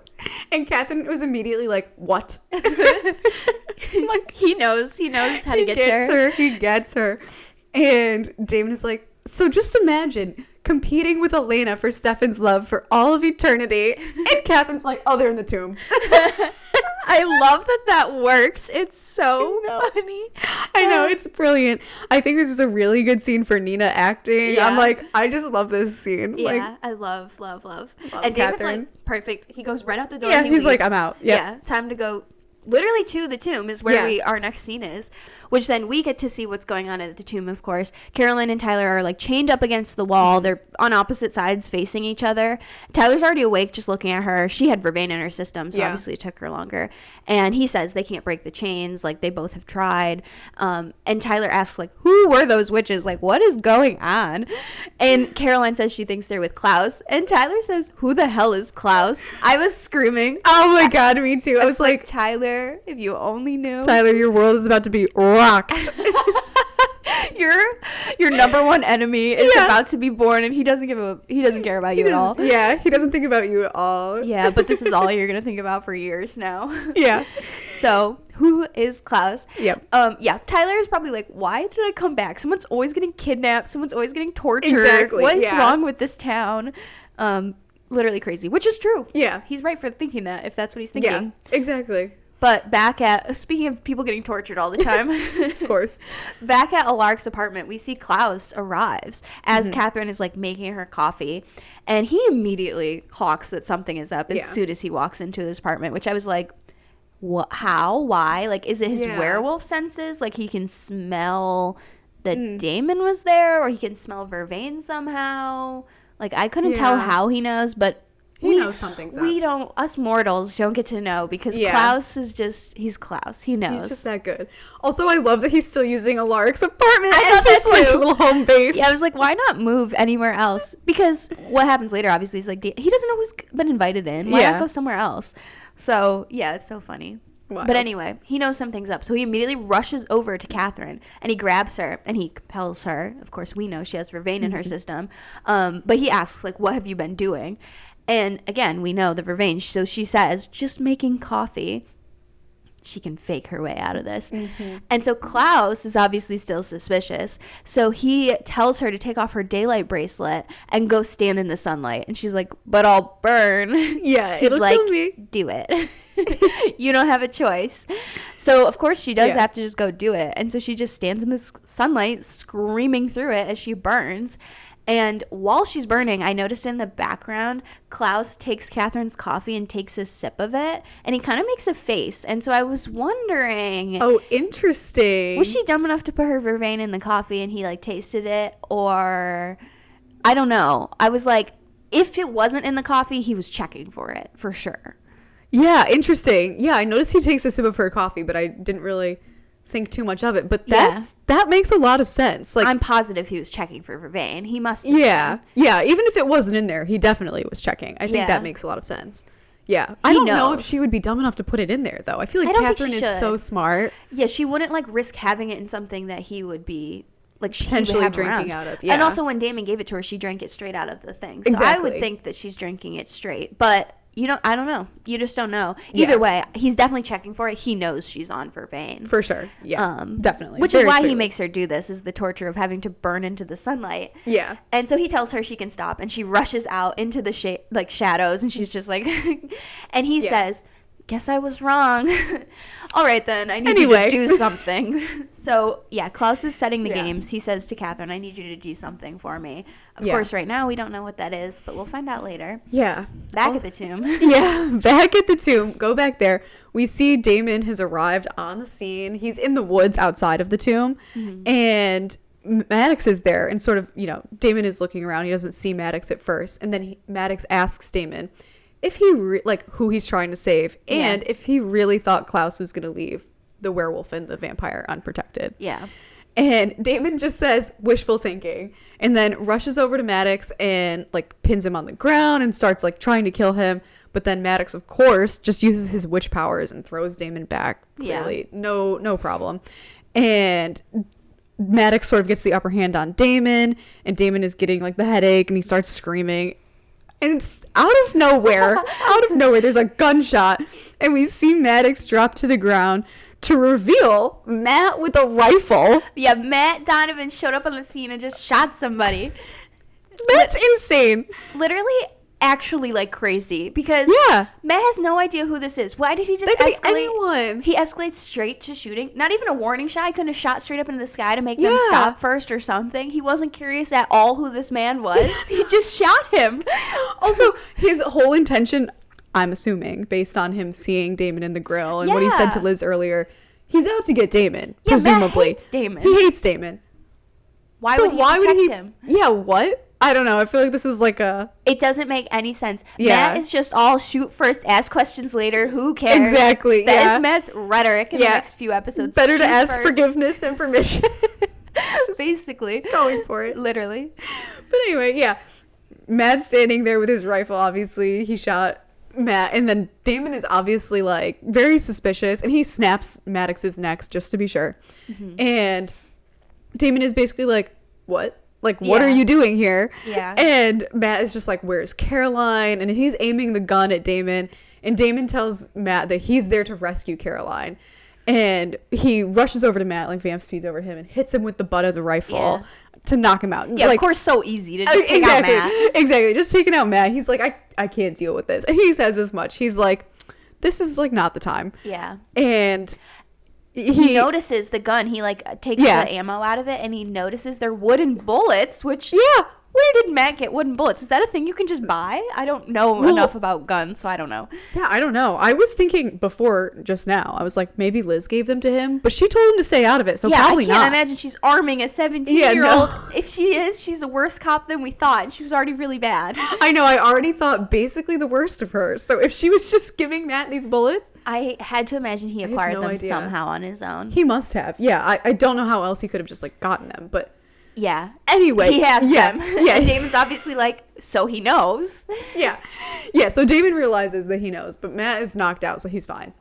And Katherine was immediately like, what? Like, he knows how to get her. He gets her. And Damon is like, so just imagine competing with Elena for Stefan's love for all of eternity. And Catherine's like, oh, they're in the tomb. I love that works. It's so funny. I know, it's brilliant. I think this is a really good scene for Nina acting. I'm like, I just love this scene. Yeah, like, I love. And Damon's like, perfect. He goes right out the door. Yeah, and he's leaves. like, I'm out. Yep. Yeah, time to go. Literally to the tomb is where our next scene is, which then we get to see what's going on at the tomb, of course. Caroline and Tyler are like chained up against the wall. They're on opposite sides facing each other. Tyler's already awake just looking at her. She had vervain in her system, so obviously it took her longer. And he says they can't break the chains. Like, they both have tried. And Tyler asks, like, who were those witches? Like, what is going on? And Caroline says she thinks they're with Klaus. And Tyler says, who the hell is Klaus? I was screaming. Oh my God, me too. I was like, Tyler, if you only knew. Tyler, your world is about to be rocked. Your number one enemy is about to be born, and he doesn't care about you at all. Yeah, he doesn't think about you at all. Yeah, but this is all you're gonna think about for years now. Yeah. So who is Klaus? Yep. Tyler is probably like, why did I come back? Someone's always getting kidnapped. Someone's always getting tortured. Exactly. What is wrong with this town? Literally crazy, which is true. Yeah. He's right for thinking that, if that's what he's thinking. Yeah, exactly. But speaking of people getting tortured all the time, of course, back at Alaric's apartment, we see Klaus arrives as Katherine is like making her coffee, and he immediately clocks that something is up as soon as he walks into his apartment, which I was like, what, how, why? Like, is it his werewolf senses? Like, he can smell that Damon was there, or he can smell vervain somehow. Like, I couldn't tell how he knows, but he knows something's up. Us mortals don't get to know because Klaus is he's Klaus. He knows. He's just that good. Also, I love that he's still using Alaric's apartment as his like, little home base. Yeah, I was like, why not move anywhere else? Because what happens later, obviously, is like, he doesn't know who's been invited in. Why not go somewhere else? So, yeah, it's so funny. Wow. But anyway, he knows something's up. So he immediately rushes over to Katherine and he grabs her and he compels her. Of course, we know she has vervain in her system. But he asks, like, what have you been doing? And again, we know the vervain. So she says, just making coffee. She can fake her way out of this. Mm-hmm. And so Klaus is obviously still suspicious. So he tells her to take off her daylight bracelet and go stand in the sunlight. And she's like, but I'll burn. Yeah, he's like, kill me. Do it. You don't have a choice. So, of course, she does have to just go do it. And so she just stands in the sunlight screaming through it as she burns. And while she's burning, I noticed in the background, Klaus takes Katherine's coffee and takes a sip of it, and he kind of makes a face. And so I was wondering... Oh, interesting. Was she dumb enough to put her vervain in the coffee and he, like, tasted it? Or... I don't know. I was like, if it wasn't in the coffee, he was checking for it, for sure. Yeah, interesting. Yeah, I noticed he takes a sip of her coffee, but I didn't really... think too much of it, but that makes a lot of sense. Like, I'm positive he was checking for vervain. He must have been. Even if it wasn't in there, he definitely was checking. I think that makes a lot of sense. I don't know if she would be dumb enough to put it in there, though. I feel like Katherine is so smart. She wouldn't like risk having it in something that he would be like potentially drinking out of. And also when Damon gave it to her, she drank it straight out of the thing, so I would think that she's drinking it straight, but I don't know. You just don't know. Either way, he's definitely checking for it. He knows she's on vervain. For sure. Yeah. Definitely. Which is why he makes her do this, is the torture of having to burn into the sunlight. Yeah. And so he tells her she can stop, and she rushes out into the shadows, and she's just like, and he says, guess I was wrong. All right, then. I need you to do something. So, Klaus is setting the games. He says to Katherine, I need you to do something for me. Of course, right now, we don't know what that is, but we'll find out later. Yeah. Back at the tomb. Back at the tomb. Go back there. We see Damon has arrived on the scene. He's in the woods outside of the tomb, and Maddox is there, and sort of, Damon is looking around. He doesn't see Maddox at first, and then Maddox asks Damon if he who he's trying to save, and if he really thought Klaus was going to leave the werewolf and the vampire unprotected. Yeah. And Damon just says wishful thinking, and then rushes over to Maddox and pins him on the ground and starts trying to kill him. But then Maddox, of course, just uses his witch powers and throws Damon back. Clearly, no problem. And Maddox sort of gets the upper hand on Damon, and Damon is getting the headache, and he starts screaming. And it's out of nowhere, there's a gunshot, and we see Maddox drop to the ground to reveal Matt with a rifle. Yeah, Matt Donovan showed up on the scene and just shot somebody. That's insane. Literally, actually, crazy. Because Matt has no idea who this is. Why did he just escalate? Anyone. He escalates straight to shooting. Not even a warning shot. He couldn't have shot straight up into the sky to make them stop first or something. He wasn't curious at all who this man was. He just shot him. Also, his whole intention, I'm assuming, based on him seeing Damon in the grill and what he said to Liz earlier, he's out to get Damon, presumably. Matt hates Damon. He hates Damon. Why would he protect him? Yeah, what? I don't know. I feel like this is It doesn't make any sense. Matt is just all shoot first, ask questions later. Who cares? Exactly. That is Matt's rhetoric in the next few episodes. Better to ask forgiveness and permission. Basically. Going for it. Literally. But anyway, Matt's standing there with his rifle. Obviously, he shot Matt, and then Damon is obviously very suspicious, and he snaps Maddox's neck just to be sure. And Damon is basically what? What are you doing here? Yeah. And Matt is just where's Caroline? And he's aiming the gun at Damon, and Damon tells Matt that he's there to rescue Caroline. And he rushes over to Matt, vamp speeds over to him and hits him with the butt of the rifle to knock him out. Yeah, of course, so easy to just take out Matt. Exactly, just taking out Matt. He's I can't deal with this. And he says as much. He's this is not the time. Yeah. And he notices the gun. He takes the ammo out of it, and he notices they're wooden bullets, which where did Matt get wooden bullets? Is that a thing you can just buy? I don't know enough about guns, so I don't know. Yeah, I don't know. I was thinking before just now. I was maybe Liz gave them to him, but she told him to stay out of it, so probably not. I can't imagine she's arming a 17-year-old. If she is, she's a worse cop than we thought, and she was already really bad. I know. I already thought basically the worst of her. So if she was just giving Matt these bullets, I had to imagine he acquired them somehow on his own. He must have. Yeah, I don't know how else he could have just gotten them, but. Yeah. Anyway. He has them. Yeah. And Damon's obviously so he knows. Yeah. Yeah, so Damon realizes that he knows, but Matt is knocked out, so he's fine.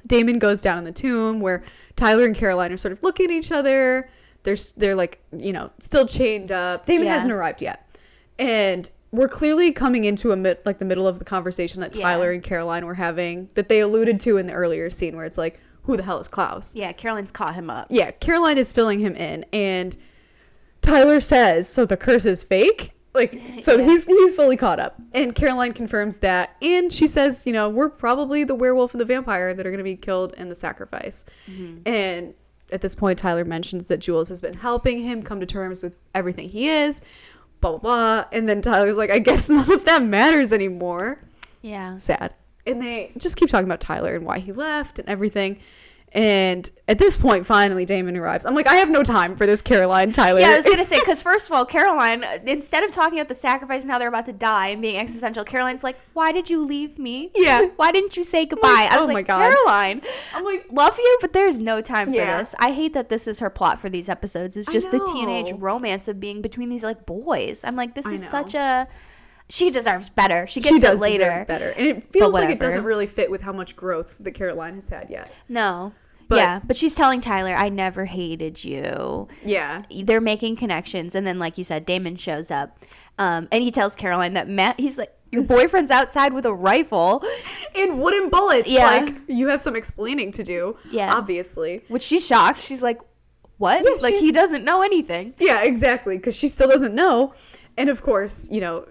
Damon goes down in the tomb where Tyler and Caroline are sort of looking at each other. They're still chained up. Damon hasn't arrived yet. And we're clearly coming into the middle of the conversation that Tyler and Caroline were having that they alluded to in the earlier scene where it's who the hell is Klaus? Yeah, Caroline's caught him up. Yeah, Caroline is filling him in, and Tyler says, so the curse is fake? He's fully caught up. And Caroline confirms that. And she says, we're probably the werewolf and the vampire that are going to be killed in the sacrifice. And at this point, Tyler mentions that Jules has been helping him come to terms with everything he is. blah, blah, blah. And then Tyler's like, I guess none of that matters anymore. Yeah. Sad. And they just keep talking about Tyler and why he left and everything. And at this point, finally, Damon arrives. I'm like, I have no time for this Caroline, Tyler. Yeah, I was going to say, because first of all, Caroline, instead of talking about the sacrifice and how they're about to die and being existential, Caroline's like, why did you leave me? Yeah. Why didn't you say goodbye? I was like, my God. Caroline, I'm like, love you, but there's no time for this. I hate that this is her plot for these episodes. It's just the teenage romance of being between these, like, boys. I'm like, this is such a... She deserves better. She gets it later. Deserve better. And it feels like it doesn't really fit with how much growth that Caroline has had yet. No. But she's telling Tyler, I never hated you. Yeah. They're making connections. And then, like you said, Damon shows up. And he tells Caroline that he's like, your boyfriend's outside with a rifle. And wooden bullets. Yeah. Like, you have some explaining to do. Yeah. Obviously. Which she's shocked. She's like, what? Yeah, like, he doesn't know anything. Yeah, exactly. Because she still doesn't know. And, of course, you know...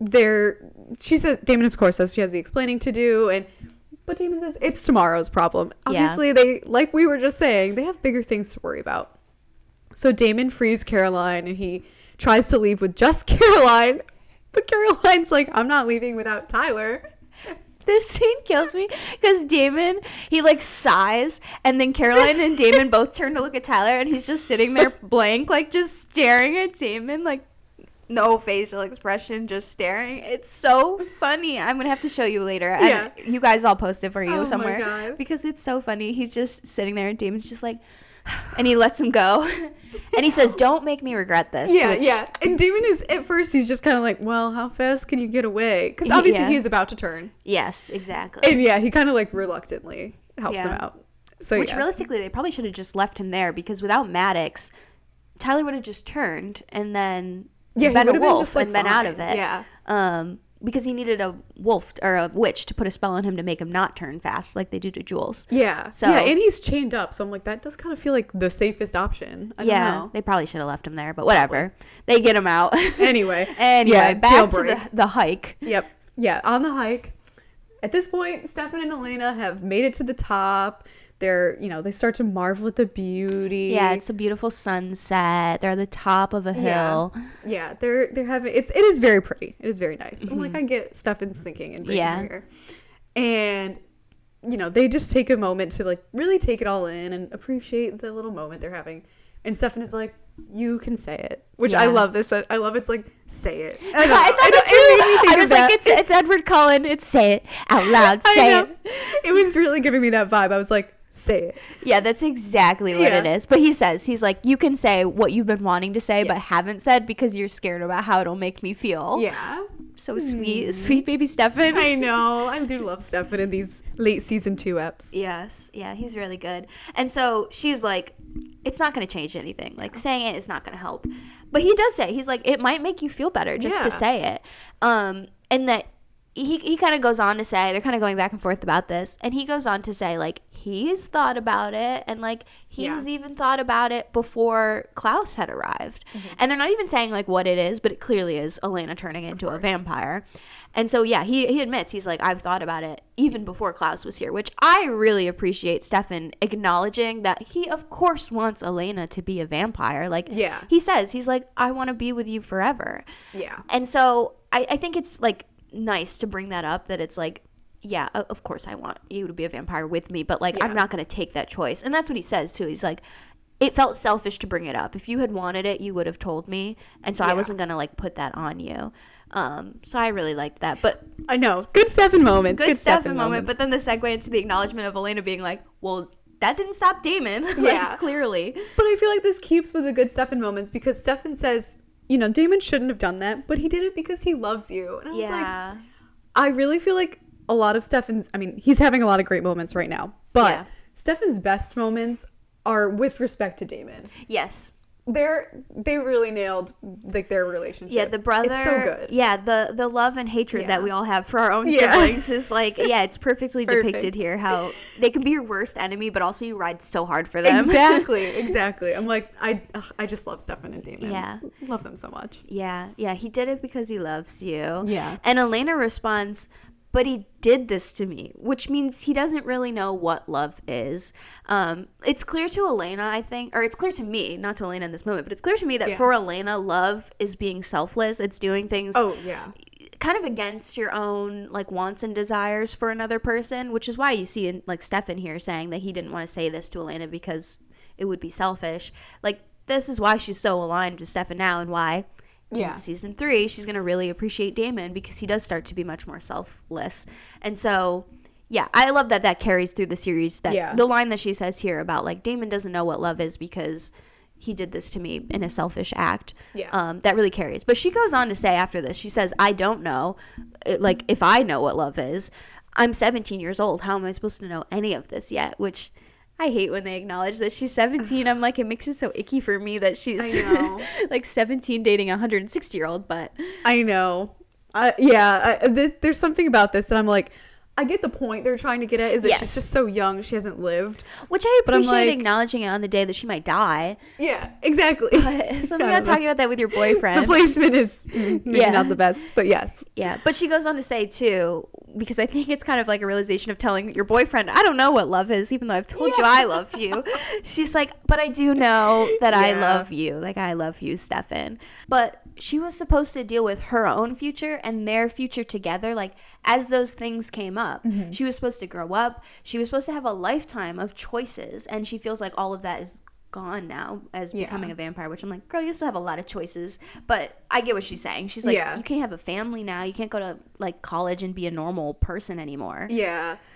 Damon of course says she has the explaining to do, but Damon says it's tomorrow's problem. Obviously they, like we were just saying, they have bigger things to worry about. So Damon frees Caroline and he tries to leave with just Caroline, but Caroline's like, I'm not leaving without Tyler. This scene kills me because Damon, he like sighs, and then Caroline and Damon both turn to look at Tyler, and he's just sitting there blank, like just staring at Damon, like no facial expression, just staring. It's so funny. I'm gonna have to show you later. And you guys, I'll post it for you somewhere because it's so funny. He's just sitting there and Damon's just like, and he lets him go, and he says, "Don't make me regret this." Yeah. And Damon is at first he's just kind of like, "Well, how fast can you get away?" Because obviously he's about to turn. Yes, exactly. And he kind of like reluctantly helps him out. So which realistically they probably should have just left him there because without Maddox, Tyler would have just turned and then. Yeah, been a wolf just, like, and been out of it. Yeah. Because he needed a wolf or a witch to put a spell on him to make him not turn fast like they do to Jules. Yeah. So and he's chained up, so I'm like, that does kind of feel like the safest option. I don't know. They probably should have left him there, but whatever. Probably. They get him out. Anyway, back to the hike. Yep. Yeah, on the hike. At this point, Stefan and Elena have made it to the top. They're, they start to marvel at the beauty. Yeah, it's a beautiful sunset. They're at the top of a hill. Yeah, they're having it is very pretty. It is very nice. Mm-hmm. I'm like, I get Stefan's thinking and bringing her here. And they just take a moment to like really take it all in and appreciate the little moment they're having. And Stefan is like, you can say it, which I love this. I love it's like, say it. I was like, it's Edward Cullen. It's say it out loud. Say it. It was really giving me that vibe. I was like, say it. Yeah, that's exactly what it is. But he's like, you can say what you've been wanting to say but haven't said because you're scared about how it'll make me feel. Yeah. So sweet baby Stefan. I know. I do love Stefan in these late season 2 eps. Yes. Yeah, he's really good. And so she's like, it's not going to change anything. Like, saying it is not going to help. But he does say, he's like, it might make you feel better just to say it. And that he kind of goes on to say, they're kind of going back and forth about this. And he goes on to say, like, he's thought about it. And, like, he's even thought about it before Klaus had arrived. Mm-hmm. And they're not even saying, like, what it is. But it clearly is Elena turning into a vampire. And so, he admits, he's like, I've thought about it even before Klaus was here, which I really appreciate Stefan acknowledging that he, of course, wants Elena to be a vampire. Like, he says, he's like, I want to be with you forever. Yeah. And so I think it's, like, nice to bring that up, that it's like, yeah, of course I want you to be a vampire with me, but, like, I'm not going to take that choice. And that's what he says, too. He's like, it felt selfish to bring it up. If you had wanted it, you would have told me. And so I wasn't going to, like, put that on you. So I really liked that. But I know. Good Stefan moments. Good Stefan moment. But then the segue into the acknowledgement of Elena being like, well, that didn't stop Damon. Like, clearly. But I feel like this keeps with the good Stefan moments because Stefan says, Damon shouldn't have done that, but he did it because he loves you. And I was like, I really feel like a lot of Stefan's, he's having a lot of great moments right now, but Stefan's best moments are with respect to Damon. Yes. They really nailed like their relationship. Yeah, the brother. It's so good. Yeah, the love and hatred that we all have for our own siblings is like, it's perfectly depicted here. How they can be your worst enemy, but also you ride so hard for them. Exactly. I'm like, I just love Stefan and Damon. Yeah, love them so much. Yeah. He did it because he loves you. Yeah. And Elena responds, but he did this to me, which means he doesn't really know what love is. It's clear to Elena, I think, or it's clear to me, not to Elena in this moment, but it's clear to me that for Elena, love is being selfless. It's doing things kind of against your own like wants and desires for another person, which is why you see like Stefan here saying that he didn't want to say this to Elena because it would be selfish. Like, this is why she's so aligned with Stefan now, and why in season 3 she's going to really appreciate Damon, because he does start to be much more selfless. And so I love that carries through the series, that the line that she says here about like Damon doesn't know what love is because he did this to me in a selfish act. That really carries. But she goes on to say after this, she says, I don't know, like, if I know what love is. I'm 17 years old. How am I supposed to know any of this yet? Which I hate when they acknowledge that she's 17. I'm like, it makes it so icky for me that she's like 17 dating a 160-year-old. But I know. There's something about this that I'm like, I get the point they're trying to get at, is that she's just so young, she hasn't lived. Which I appreciate, acknowledging it on the day that she might die. Yeah, exactly. But something about talking about that with your boyfriend. The placement is maybe not the best, but yes. Yeah, but she goes on to say, too, because I think it's kind of like a realization of telling your boyfriend, I don't know what love is, even though I've told you I love you. She's like, but I do know that I love you. Like, I love you, Stefan. But she was supposed to deal with her own future and their future together, like, as those things came up. She was supposed to grow up. She was supposed to have a lifetime of choices, and she feels like all of that is gone now as becoming a vampire, which I'm like, girl, you still have a lot of choices. But I get what she's saying. She's like, you can't have a family now. You can't go to like college and be a normal person anymore.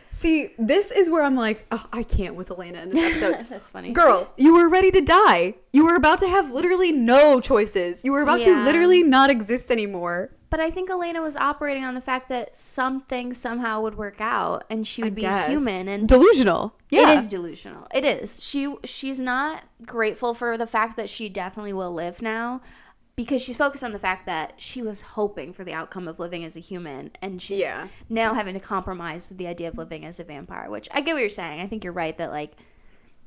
See, this is where I'm like, oh, I can't with Elena in this episode. That's funny. Girl, you were ready to die. You were about to have literally no choices. You were about to literally not exist anymore. But I think Elena was operating on the fact that something somehow would work out and she would be human. And delusional. Yeah. It is delusional. It is. She's not grateful for the fact that she definitely will live now, because she's focused on the fact that she was hoping for the outcome of living as a human, and she's now having to compromise with the idea of living as a vampire, which I get what you're saying. I think you're right that, like,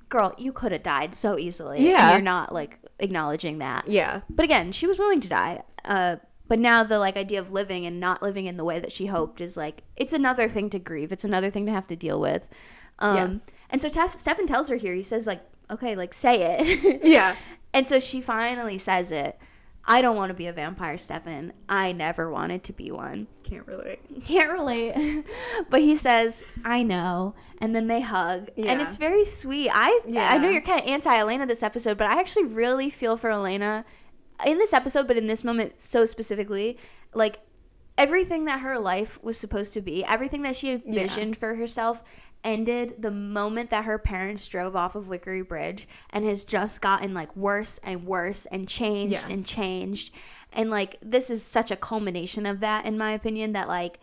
girl, you could have died so easily. Yeah. And you're not, like, acknowledging that. Yeah. But again, she was willing to die. But now the, like, idea of living and not living in the way that she hoped is, like, it's another thing to grieve. It's another thing to have to deal with. And so Stefan tells her here, he says, like, okay, like, say it. Yeah. And so she finally says it. I don't want to be a vampire, Stefan. I never wanted to be one. Can't relate. But he says, I know. And then they hug. Yeah. And it's very sweet. I know you're kind of anti-Elena this episode, but I actually really feel for Elena in this episode, but in this moment so specifically. Like, everything that her life was supposed to be, everything that she envisioned for herself ended the moment that her parents drove off of Wickery Bridge, and has just gotten, like, worse and worse and changed and changed. And, like, this is such a culmination of that, in my opinion, that, like,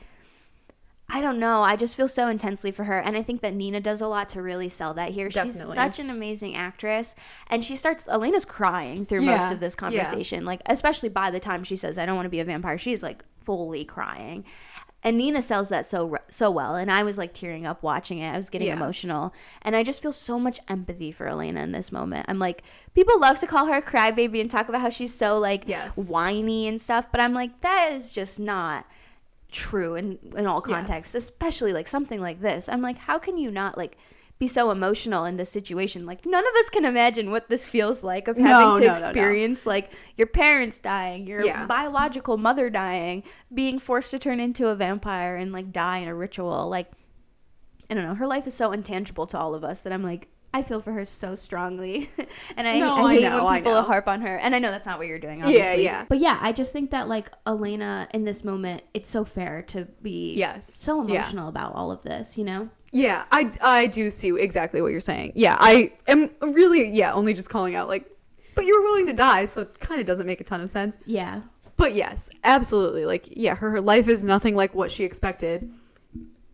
I don't know. I just feel so intensely for her. And I think that Nina does a lot to really sell that here. Definitely. She's such an amazing actress. And Elena's crying through most of this conversation. Like, especially by the time she says, I don't want to be a vampire, she's, like, fully crying. And Nina sells that so well. And I was, like, tearing up watching it. I was getting emotional. And I just feel so much empathy for Elena in this moment. I'm like, people love to call her a crybaby and talk about how she's so, like, whiny and stuff. But I'm like, that is just not true in all contexts, especially, like, something like this. I'm like, how can you not, like, be so emotional in this situation? Like, none of us can imagine what this feels like, of having to experience like your parents dying, your biological mother dying, being forced to turn into a vampire and, like, die in a ritual. Like, I don't know, her life is so intangible to all of us that I'm like, I feel for her so strongly. And I hate when people harp on her. And I know that's not what you're doing, obviously. Yeah. But yeah, I just think that, like, Elena in this moment, it's so fair to be so emotional about all of this, you know? Yeah, I do see exactly what you're saying. Yeah, I am really, only just calling out, like, but you were willing to die, so it kind of doesn't make a ton of sense. Yeah. But yes, absolutely. Like, yeah, her life is nothing like what she expected.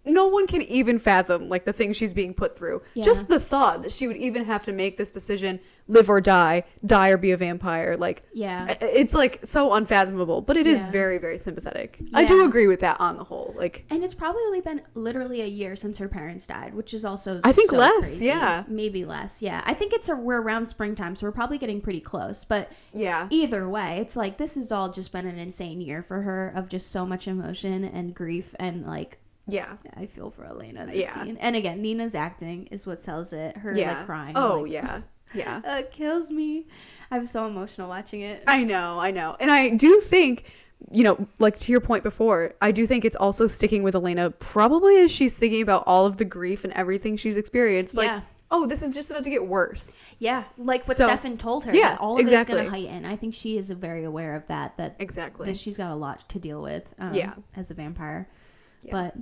No one can even fathom, like, the things she's being put through. Yeah. Just the thought that she would even have to make this decision, live or die or be a vampire. Like, it's, like, so unfathomable, but it is very, very sympathetic. Yeah. I do agree with that on the whole. Like, and it's probably only been literally a year since her parents died, which is also I think so less, crazy. Yeah. Maybe less, yeah. I think we're around springtime, so we're probably getting pretty close. But either way, it's like, this has all just been an insane year for her of just so much emotion and grief and, like, Yeah. I feel for Elena this scene. And again, Nina's acting is what sells it. Her like crying. Oh, like, yeah. Yeah. It kills me. I'm so emotional watching it. I know. And I do think, you know, like to your point before, I do think it's also sticking with Elena probably as she's thinking about all of the grief and everything she's experienced. Like, oh, this is just about to get worse. Yeah. Like what Stefan told her. Yeah, that all of it is going to heighten. I think she is very aware of that. Exactly. That she's got a lot to deal with as a vampire. Yeah. But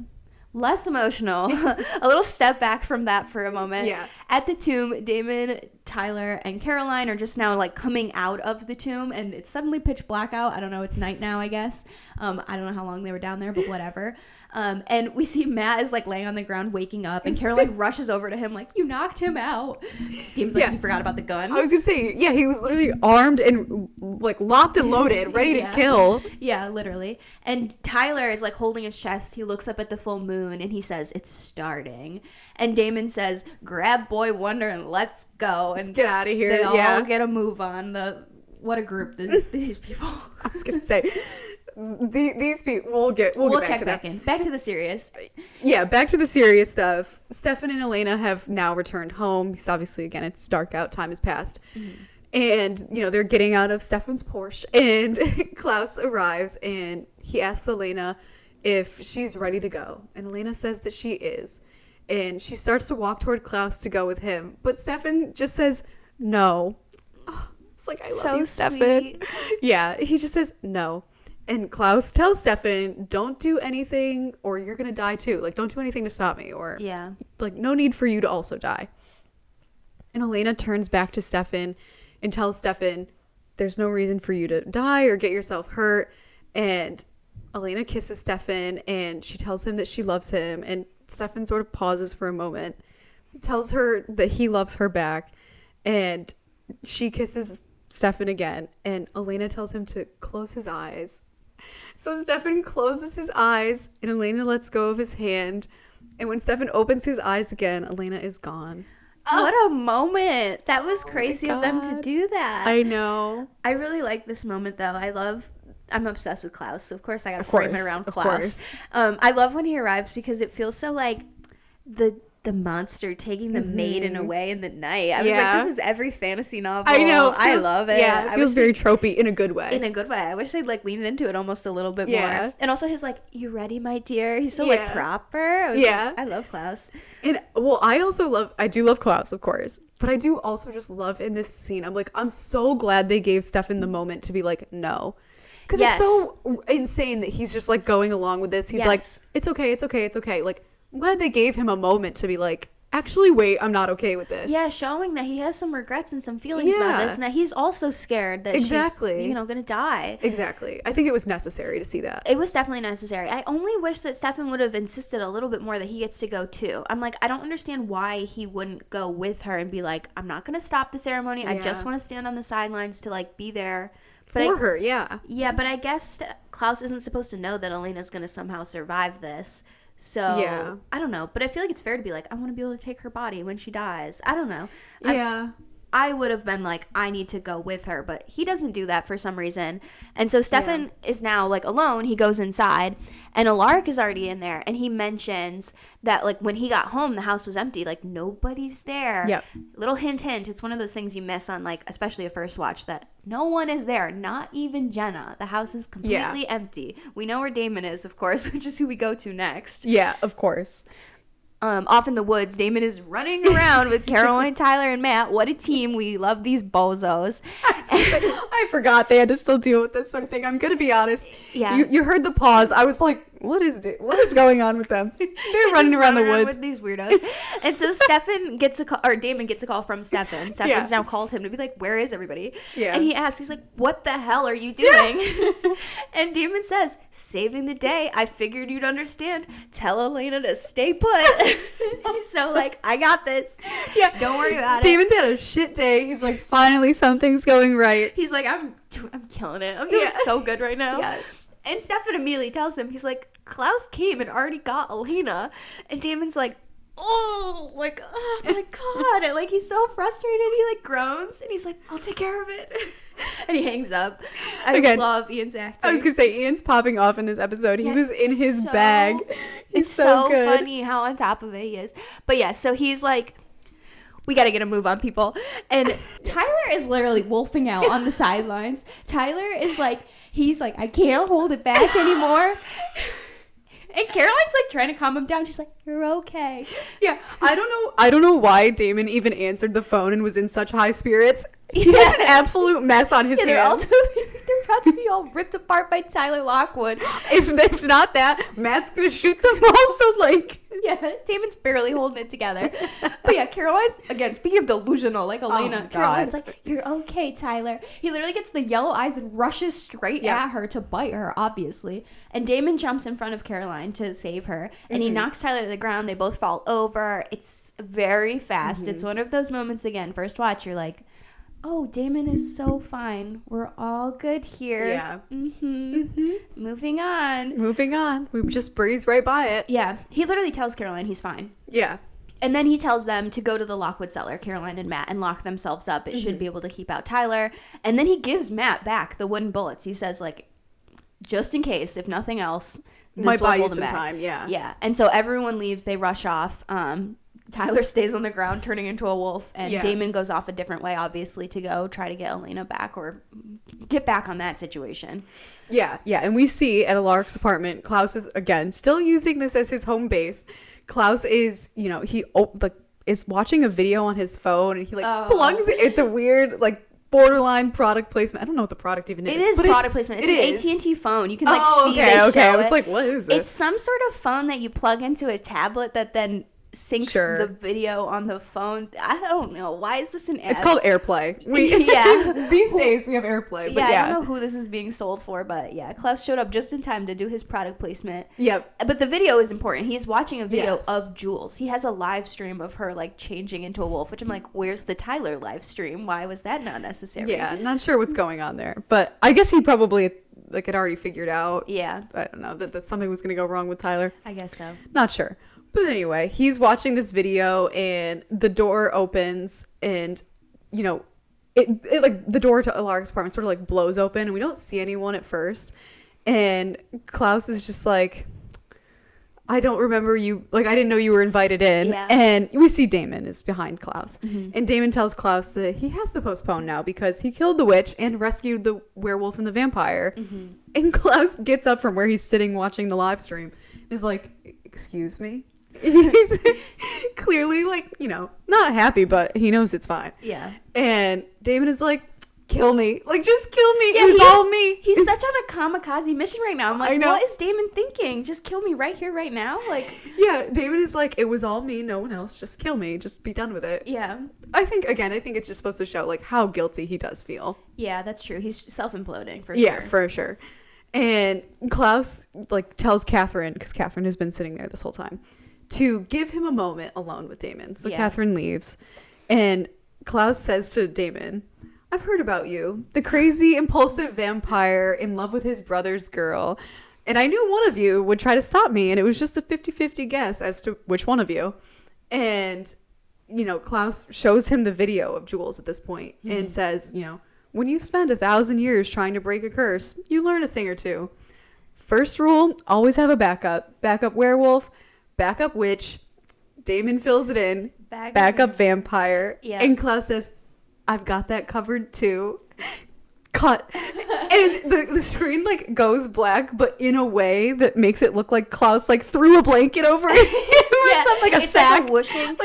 less emotional. A little step back from that for a moment. Yeah. At the tomb, Damon, Tyler, and Caroline are just now like coming out of the tomb, and it's suddenly pitch black out. I don't know. It's night now, I guess. I don't know how long they were down there, but whatever. And we see Matt is like laying on the ground, waking up, and Caroline rushes over to him like, "You knocked him out." Damon's like, "You forgot about the gun." I was gonna say, yeah, he was literally armed and like locked and loaded, ready to kill. Yeah, literally. And Tyler is like holding his chest. He looks up at the full moon and he says, "It's starting." And Damon says, "Grab Boy Wonder and let's go." And let's get out of here. They all get a move on. What a group, these people. I was gonna say. These people we'll get check back in. Back to the serious. Yeah, back to the serious stuff. Stefan and Elena have now returned home because obviously again it's dark out, time has passed. And you know, they're getting out of Stefan's Porsche and Klaus arrives and he asks Elena if she's ready to go. And Elena says that she is. And she starts to walk toward Klaus to go with him, but Stefan just says no. Oh, it's like, I love you, Stefan. Yeah, he just says no. And Klaus tells Stefan, don't do anything or you're going to die too. Like, don't do anything to stop me, or like, no need for you to also die. And Elena turns back to Stefan and tells Stefan, there's no reason for you to die or get yourself hurt. And Elena kisses Stefan and she tells him that she loves him. And Stefan sort of pauses for a moment, tells her that he loves her back. And she kisses Stefan again. And Elena tells him to close his eyes. So Stefan closes his eyes and Elena lets go of his hand. And when Stefan opens his eyes again, Elena is gone. What a moment. That was crazy of them to do that. I know. I really like this moment, though. I'm obsessed with Klaus, so of course I gotta frame it around Klaus. I love when he arrives because it feels so like the monster taking the maiden away in the night. I was like, this is every fantasy novel. I know. I love it. Yeah, it feels very tropey in a good way. In a good way. I wish they'd like leaned into it almost a little bit more. And also his like, "You ready, my dear?" He's so like proper. I love Klaus. And well, I do love Klaus, of course. But I do also just love in this scene, I'm so glad they gave Stefan the moment to be like, no. Because it's so insane that he's just like going along with this. He's like, it's okay. Like, I'm glad they gave him a moment to be like, actually, wait, I'm not okay with this. Yeah, showing that he has some regrets and some feelings about this, and that he's also scared that she's, gonna die. Exactly. I think it was necessary to see that. It was definitely necessary. I only wish that Stefan would have insisted a little bit more that he gets to go too. I'm like, I don't understand why he wouldn't go with her and be like, I'm not gonna stop the ceremony. I just want to stand on the sidelines to like be there. But for her, yeah. Yeah, but I guess Klaus isn't supposed to know that Elena's gonna somehow survive this. So, I don't know. But I feel like it's fair to be like, I want to be able to take her body when she dies. I don't know. I would have been like, I need to go with her. But he doesn't do that for some reason. And so Stefan is now like alone. He goes inside. And Alaric is already in there. And he mentions that like when he got home, the house was empty. Like nobody's there. Yep. Little hint. It's one of those things you miss on like, especially a first watch, that no one is there. Not even Jenna. The house is completely empty. We know where Damon is, of course, which is who we go to next. Yeah, of course. Off in the woods, Damon is running around with Caroline, Tyler, and Matt. What a team. We love these bozos. I forgot they had to still deal with this sort of thing. I'm going to be honest. Yeah. You heard the pause. I was like, what is going on with them? They're running around the woods with these weirdos. And so Damon gets a call from Stefan. Stefan's now called him to be like, where is everybody? Yeah. And he asks, he's like, what the hell are you doing? And Damon says, saving the day. I figured you'd understand. Tell Elena to stay put. So like, I got this. Yeah. Don't worry about it. Damon's had a shit day. He's like, finally something's going right. He's like, I'm killing it. I'm doing so good right now. Yes. And Stefan immediately tells him, he's like, Klaus came and already got Elena. And Damon's like, oh my god, and like he's so frustrated, he like groans and he's like, I'll take care of it. And he hangs up. I love Ian's acting. I was gonna say, Ian's popping off in this episode. He was in his bag. It's so good. Funny how on top of it he is. But yeah, so he's like, we got to get a move on, people. And Tyler is literally wolfing out on the sidelines. Tyler is like, he's like, I can't hold it back anymore. And Caroline's like trying to calm him down. She's like, you're okay. Yeah, I don't know why Damon even answered the phone and was in such high spirits. He has an absolute mess on his hands. They're about to be all ripped apart by Tyler Lockwood. If not that, Matt's gonna shoot them all. So like, yeah, Damon's barely holding it together. But yeah, Caroline's, again, speaking of delusional, like Elena, Caroline's like, you're okay, Tyler. He literally gets the yellow eyes and rushes straight at her to bite her, obviously. And Damon jumps in front of Caroline to save her. And he knocks Tyler to the ground. They both fall over. It's very fast. It's one of those moments, again, first watch, you're like, oh, Damon is so fine. We're all good here. Yeah. Moving on. We just breeze right by it. Yeah. He literally tells Caroline he's fine. Yeah. And then he tells them to go to the Lockwood cellar, Caroline and Matt, and lock themselves up. It should be able to keep out Tyler. And then he gives Matt back the wooden bullets. He says, like, just in case, if nothing else, this might buy you hold some back. time. Yeah. Yeah. And so everyone leaves. They rush off. Tyler stays on the ground turning into a wolf, and Damon goes off a different way, obviously, to go try to get Elena back or get back on that situation. Yeah. And we see at Alaric's apartment, Klaus is, again, still using this as his home base. Klaus is, he is watching a video on his phone, and he plugs it. It's a weird, borderline product placement. I don't know what the product even is. It is product placement. It's an AT&T phone. You can see they show I was like, what is this? It's some sort of phone that you plug into a tablet that then syncs the video on the phone. I don't know. Why is this an ad? It's called AirPlay. These days we have AirPlay. But I don't know who this is being sold for, but yeah, Klaus showed up just in time to do his product placement. Yep. But the video is important. He's watching a video of Jules. He has a live stream of her changing into a wolf, which I'm like, where's the Tyler live stream? Why was that not necessary? Yeah, not sure what's going on there. But I guess he probably had already figured out. Yeah. I don't know, that something was going to go wrong with Tyler. I guess so. Not sure. But anyway, he's watching this video and the door opens and, the door to Alaric's apartment sort of blows open and we don't see anyone at first. And Klaus is just like, I don't remember you. I didn't know you were invited in. Yeah. And we see Damon is behind Klaus. And Damon tells Klaus that he has to postpone now because he killed the witch and rescued the werewolf and the vampire. And Klaus gets up from where he's sitting watching the live stream. Is like, excuse me? He's clearly not happy, but he knows it's fine. Yeah. And Damon is like, kill me. Just kill me. Yeah, it was all me. He's such on a kamikaze mission right now. I'm like, what is Damon thinking? Just kill me right here, right now? Yeah, Damon is like, it was all me, no one else. Just kill me. Just be done with it. Yeah. I think it's just supposed to show how guilty he does feel. Yeah, that's true. He's self-imploding for sure. Yeah, for sure. And Klaus tells Katherine, because Katherine has been sitting there this whole time, to give him a moment alone with Damon. So Katherine leaves. And Klaus says to Damon, I've heard about you. The crazy, impulsive vampire in love with his brother's girl. And I knew one of you would try to stop me. And it was just a 50-50 guess as to which one of you. And, Klaus shows him the video of Jules at this point and says, when you've spent 1,000 years trying to break a curse, you learn a thing or two. First rule, always have a backup. Backup werewolf. Backup witch. Damon fills it in. Backup vampire. Yeah. And Klaus says, I've got that covered too. Cut. And the screen goes black, but in a way that makes it look like Klaus threw a blanket over it. Yeah, a sack. Whooshing.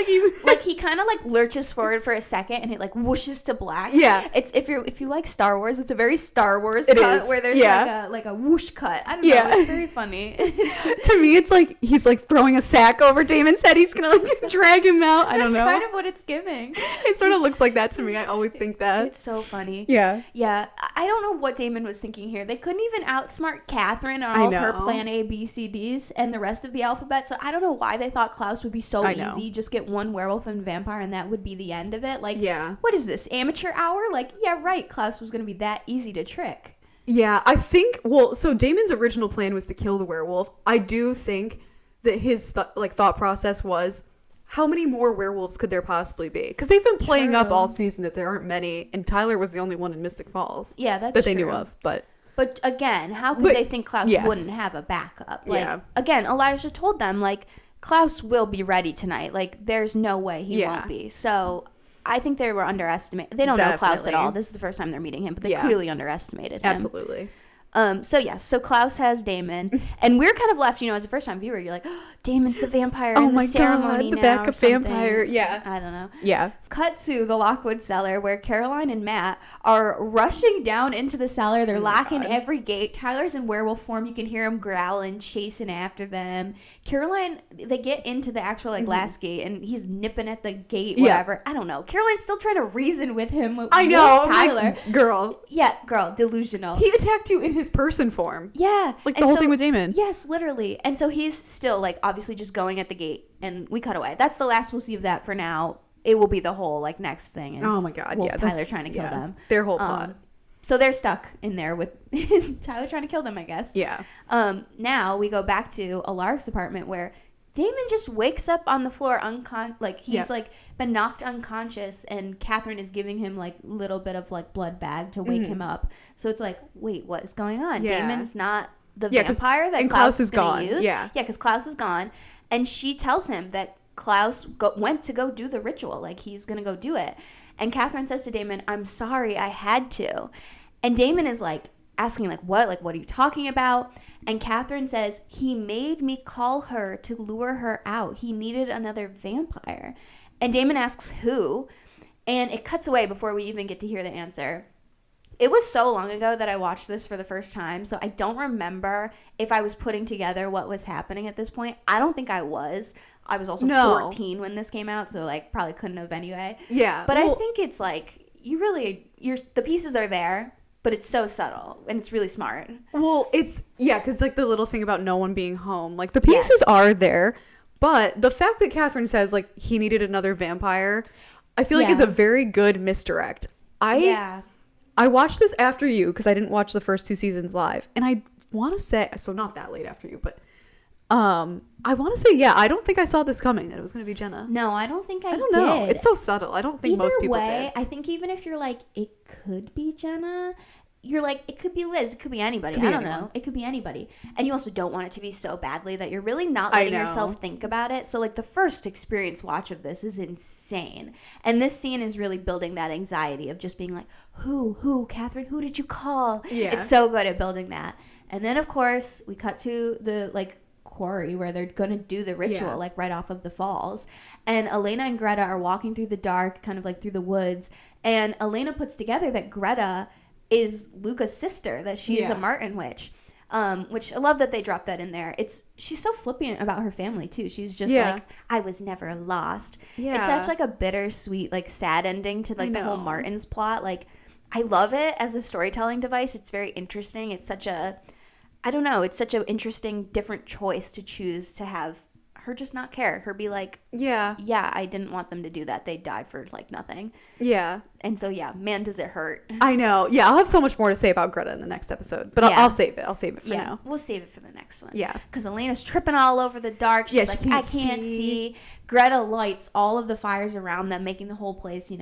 He kind of lurches forward for a second and it whooshes to black. Yeah. It's if you like Star Wars, it's a very Star Wars cut where there's a whoosh cut. I don't know. It's very funny. To me, it's he's throwing a sack over Damon's head. He's gonna drag him out. I don't know. That's kind of what it's giving. It sort of looks like that to me. I always think that. It's so funny. Yeah. Yeah. I don't know what Damon was thinking here. They couldn't even outsmart Katherine on all of her plan A, B, C, Ds and the rest of the alphabet. So I don't know why they thought Klaus would be so easy. Just get one werewolf and vampire and that would be the end of it. What is this? Amateur hour? Yeah, right. Klaus was going to be that easy to trick. Yeah, I think, so Damon's original plan was to kill the werewolf. I do think that his thought process was, how many more werewolves could there possibly be? Because they've been playing up all season that there aren't many, and Tyler was the only one in Mystic Falls. Yeah, that's that they knew of. But again, how could they think Klaus wouldn't have a backup? Like, again, Elijah told them, like, Klaus will be ready tonight. Like, there's no way he won't be. So I think they were underestimated. They don't know Klaus at all. This is the first time they're meeting him, but they clearly underestimated him. Absolutely. So Klaus has Damon, and we're kind of left, as a first-time viewer, you're like, oh, Damon's the vampire in the ceremony now, the backup vampire, I don't know. Yeah. Cut to the Lockwood cellar, where Caroline and Matt are rushing down into the cellar. They're locking every gate. Tyler's in werewolf form. You can hear him growling, chasing after them. Caroline, they get into the actual, last gate, and he's nipping at the gate, whatever. I don't know. Caroline's still trying to reason with him. I know. Tyler. Girl. Yeah, girl. Delusional. He attacked you in his person form. Yeah. Like the whole thing with Damon. Yes, literally. And so he's still, obviously just going at the gate, and we cut away. That's the last we'll see of that for now. It will be the whole, next thing. Is oh, my God. Tyler trying to kill them. Their whole plot. So they're stuck in there with Tyler trying to kill them, I guess. Yeah. Now we go back to Alaric's apartment, where Damon just wakes up on the floor he's been knocked unconscious, and Katherine is giving him little bit of blood bag to wake him up. So it's wait, what is going on? Damon's not the vampire that Klaus is gonna use. Yeah, because Klaus is gone, and she tells him that Klaus went to go do the ritual, he's gonna go do it. And Katherine says to Damon, "I'm sorry, I had to." And Damon is asking what? What are you talking about? And Katherine says, he made me call her to lure her out. He needed another vampire. And Damon asks who, and it cuts away before we even get to hear the answer. It was so long ago that I watched this for the first time, so I don't remember if I was putting together what was happening at this point. I don't think I was. I was also 14 when this came out, so probably couldn't have anyway. Yeah. But I think it's the pieces are there, but it's so subtle, and it's really smart. Well, it's, because the little thing about no one being home, the pieces are there, but the fact that Katherine says, he needed another vampire, I feel is a very good misdirect. I watched this after you, because I didn't watch the first 2 seasons live, and I want to say, so not that late after you, but I want to say, I don't think I saw this coming, that it was going to be Jenna. No, I don't think I don't know. It's so subtle. I don't think most people did. I think even if you're it could be Jenna, you're it could be Liz, it could be anybody. I don't know. It could be anybody. And you also don't want it to be so badly that you're really not letting yourself think about it. So the first experience watch of this is insane. And this scene is really building that anxiety of just being who, Katherine, who did you call? Yeah. It's so good at building that. And then, of course, we cut to the, quarry where they're gonna do the ritual right off of the falls, and Elena and Greta are walking through the dark, kind of through the woods, and Elena puts together that Greta is Luca's sister, that she's a Martin witch, which I love that they dropped that in there. She's so flippant about her family too. She's just I was never lost. It's such a bittersweet sad ending to the whole Martin's plot. I love it as a storytelling device. It's very interesting. It's such a it's such an interesting, different choice to choose to have her just not care. Her be I didn't want them to do that. They died for nothing. Yeah. And so, man, does it hurt. I know. Yeah, I'll have so much more to say about Greta in the next episode, but I'll save it. I'll save it for now. We'll save it for the next one. Yeah. Because Elena's tripping all over the dark. She's I can't see. Greta lights all of the fires around them, making the whole place,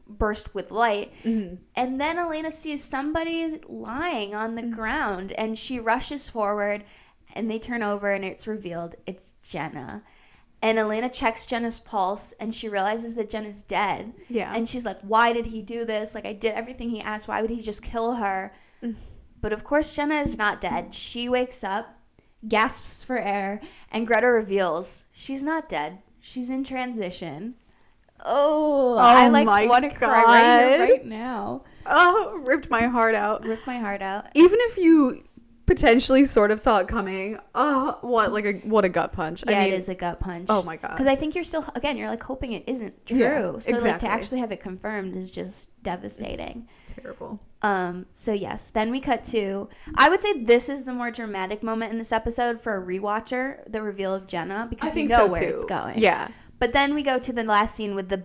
burst with light. Mm-hmm. And then Elena sees somebody lying on the ground, and she rushes forward, and they turn over, and it's revealed it's Jenna. And Elena checks Jenna's pulse, and she realizes that Jenna's dead. Yeah. And she's like, why did he do this? I did everything he asked. Why would he just kill her? But of course, Jenna is not dead. She wakes up, gasps for air, and Greta reveals she's not dead. She's in transition. Oh I want to cry right here, right now. Oh, ripped my heart out. Even if you potentially sort of saw it coming, what a gut punch. Yeah, I mean, it is a gut punch. Oh my God. Because I think you're still, again, you're hoping it isn't true. Yeah, so exactly. To actually have it confirmed is just devastating. Terrible. So yes, then we cut to, I would say this is the more dramatic moment in this episode for a rewatcher, the reveal of Jenna, because you know where it's going. Yeah. But then we go to the last scene with the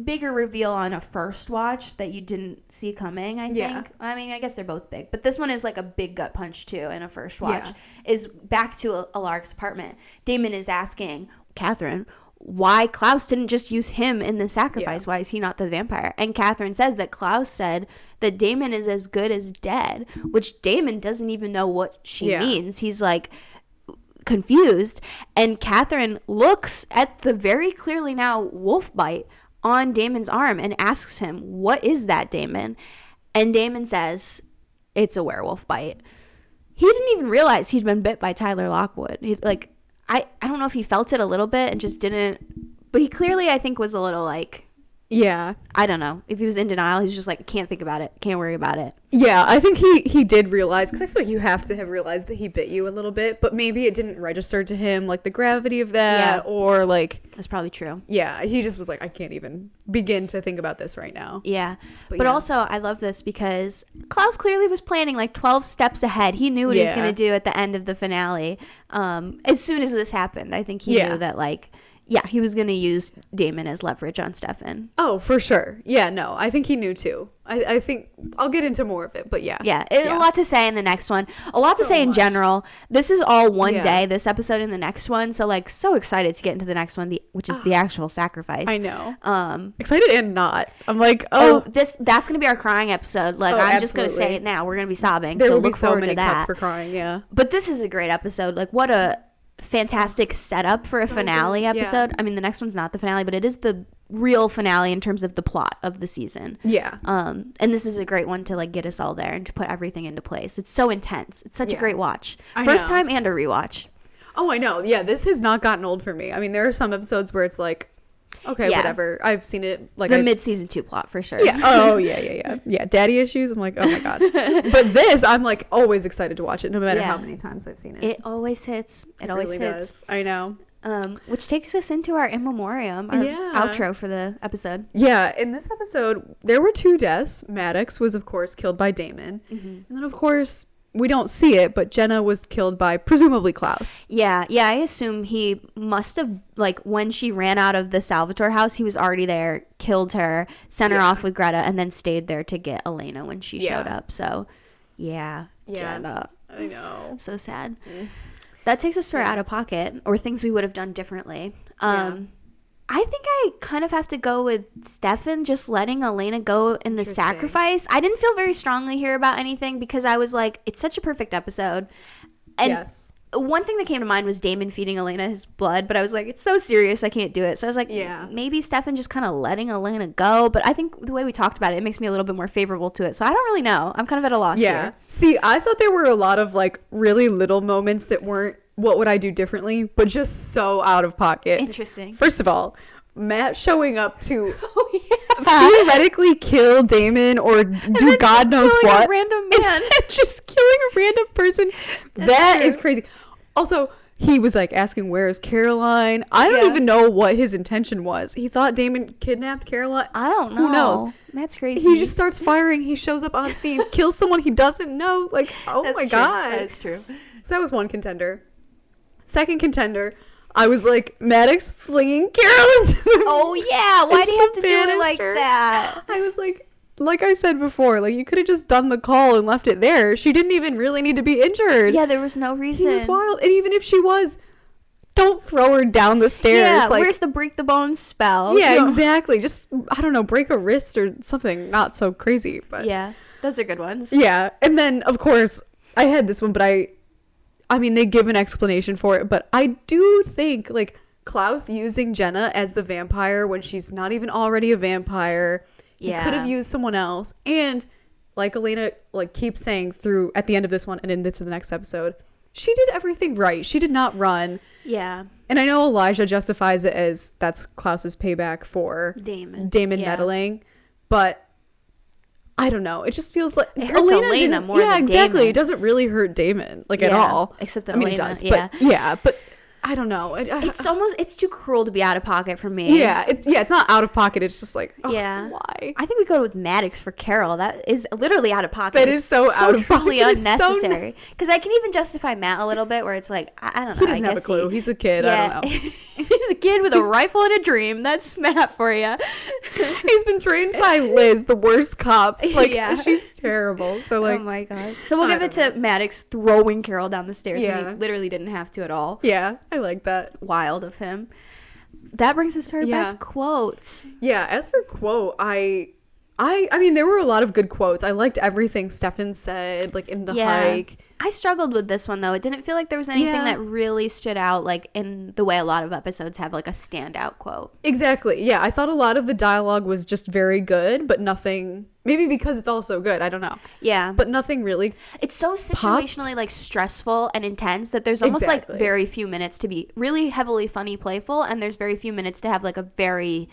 bigger reveal on a first watch that you didn't see coming, I think. Yeah. I mean, I guess they're both big. But this one is a big gut punch, too, in a first watch. Yeah. Is back to Alaric's apartment. Damon is asking, Katherine, why Klaus didn't just use him in the sacrifice. Why is he not the vampire? And Katherine says that Klaus said that Damon is as good as dead, which Damon doesn't even know what she means. He's like confused. And Katherine looks at the very clearly now wolf bite on Damon's arm and asks him, what is that, Damon? And Damon says, it's a werewolf bite. He didn't even realize he'd been bit by Tyler Lockwood. I don't know if he felt it a little bit and just didn't, but he clearly, I think, was a little like, I don't know. If he was in denial, he's just like, can't think about it. Can't worry about it. Yeah, I think he did realize, because I feel like you have to have realized that he bit you a little bit, but maybe it didn't register to him, like, the gravity of that, or, like... That's probably true. Yeah, he just was like, I can't even begin to think about this right now. Yeah. But also, I love this because Klaus clearly was planning, like, 12 steps ahead. He knew what he was going to do at the end of the finale. As soon as this happened, I think he knew that, like... Yeah, he was going to use Damon as leverage on Stefan. Oh, for sure. Yeah, no, I think he knew too. I think I'll get into more of it, but yeah. Yeah, a lot to say in the next one. A lot to say in general. This is all one day, this episode and the next one. So, like, so excited to get into the next one, which is the actual sacrifice. I know. Excited and not. I'm like, that's going to be our crying episode. Like, I'm just going to say it now. We're going to be sobbing. There so will look be so forward many to that. cuts for crying, yeah. But this is a great episode. Like, what a fantastic setup for a finale episode. I mean, the next one's not the finale, but it is the real finale in terms of the plot of the season. Yeah. And this is a great one to like get us all there and to put everything into place. It's so intense. It's such a great watch. First time and a rewatch. Oh, I know. Yeah, this has not gotten old for me. I mean, there are some episodes where it's like, okay, whatever. I've seen it. Like the mid-season 2 plot for sure. Yeah. Oh, yeah. Yeah, daddy issues. I'm like, oh my God. But this, I'm like always excited to watch it no matter how many times I've seen it. It always hits. It always really hits. Does. I know. Which takes us into our in memoriam, our outro for the episode. Yeah, in this episode, there were 2 deaths. Maddox was, of course, killed by Damon. Mm-hmm. And then, of course, we don't see it, but Jenna was killed by presumably Klaus. Yeah, I assume he must have, like, when she ran out of the Salvatore house, he was already there, killed her, sent her off with Greta, and then stayed there to get Elena when she showed up. So, Jenna. I know. So sad. Mm. That takes us to our out of pocket, or things we would have done differently. I think I kind of have to go with Stefan just letting Elena go in the sacrifice. I didn't feel very strongly here about anything because I was like, it's such a perfect episode. And one thing that came to mind was Damon feeding Elena his blood, but I was like, it's so serious, I can't do it. So I was like, maybe Stefan just kind of letting Elena go. But I think the way we talked about it, it makes me a little bit more favorable to it. So I don't really know. I'm kind of at a loss here. See, I thought there were a lot of like really little moments that weren't what would I do differently, but just so out of pocket. Interesting. First of all, Matt showing up to theoretically kill Damon or do God knows what. A random man. Just killing a random person. That is crazy. Also, he was like asking, where's Caroline? I don't even know what his intention was. He thought Damon kidnapped Caroline. I don't know. Who knows? That's crazy. He just starts firing. He shows up on scene, kills someone he doesn't know. Like, oh my God. That's true. So that was one contender. Second contender, I was like, Maddox flinging Carol into the why do you have to do it like that? I was like I said before, like you could have just done the call and left it there. She didn't even really need to be injured. Yeah, there was no reason. He was wild. And even if she was, don't throw her down the stairs. Yeah, like, where's the break the bone spell? Yeah, exactly. Just, I don't know, break a wrist or something not so crazy. But yeah, those are good ones. Yeah. And then, of course, I had this one, but I mean, they give an explanation for it, but I do think, like, Klaus using Jenna as the vampire when she's not even already a vampire. He could have used someone else. And, like Elena, like, keeps saying through, at the end of this one and into the next episode, she did everything right. She did not run. Yeah. And I know Elijah justifies it as that's Klaus's payback for Damon meddling. But I don't know. It just feels like it hurts Elena more than exactly. Damon. It doesn't really hurt Damon at all. Except that Elena, it does. But I don't know. It's too cruel to be out of pocket for me. Yeah, it's not out of pocket. It's just like, why? I think we go with Maddox for Carol. That is literally out of pocket. That is so out of pocket. Truly unnecessary. Because I can even justify Matt a little bit, where it's like, I don't know. He doesn't have a clue. He's a kid. I don't know. He's a kid with a rifle and a dream. That's Matt for you. He's been trained by Liz, the worst cop. Like, she's terrible. So like, oh my God. So we'll give it to Maddox throwing Carol down the stairs when he literally didn't have to at all. Yeah. I like that. Wild of him. that brings us to our best quotes. Yeah, as for quote, I mean, there were a lot of good quotes. I liked everything Stefan said, like, in the hike. I struggled with this one, though. It didn't feel like there was anything that really stood out, like, in the way a lot of episodes have, like, a standout quote. Exactly. Yeah, I thought a lot of the dialogue was just very good, but nothing... Maybe because it's all so good. I don't know. Yeah. But nothing really It's so situationally, like, stressful and intense that there's almost, like, very few minutes to be really heavily funny, playful, and there's very few minutes to have, like, a very...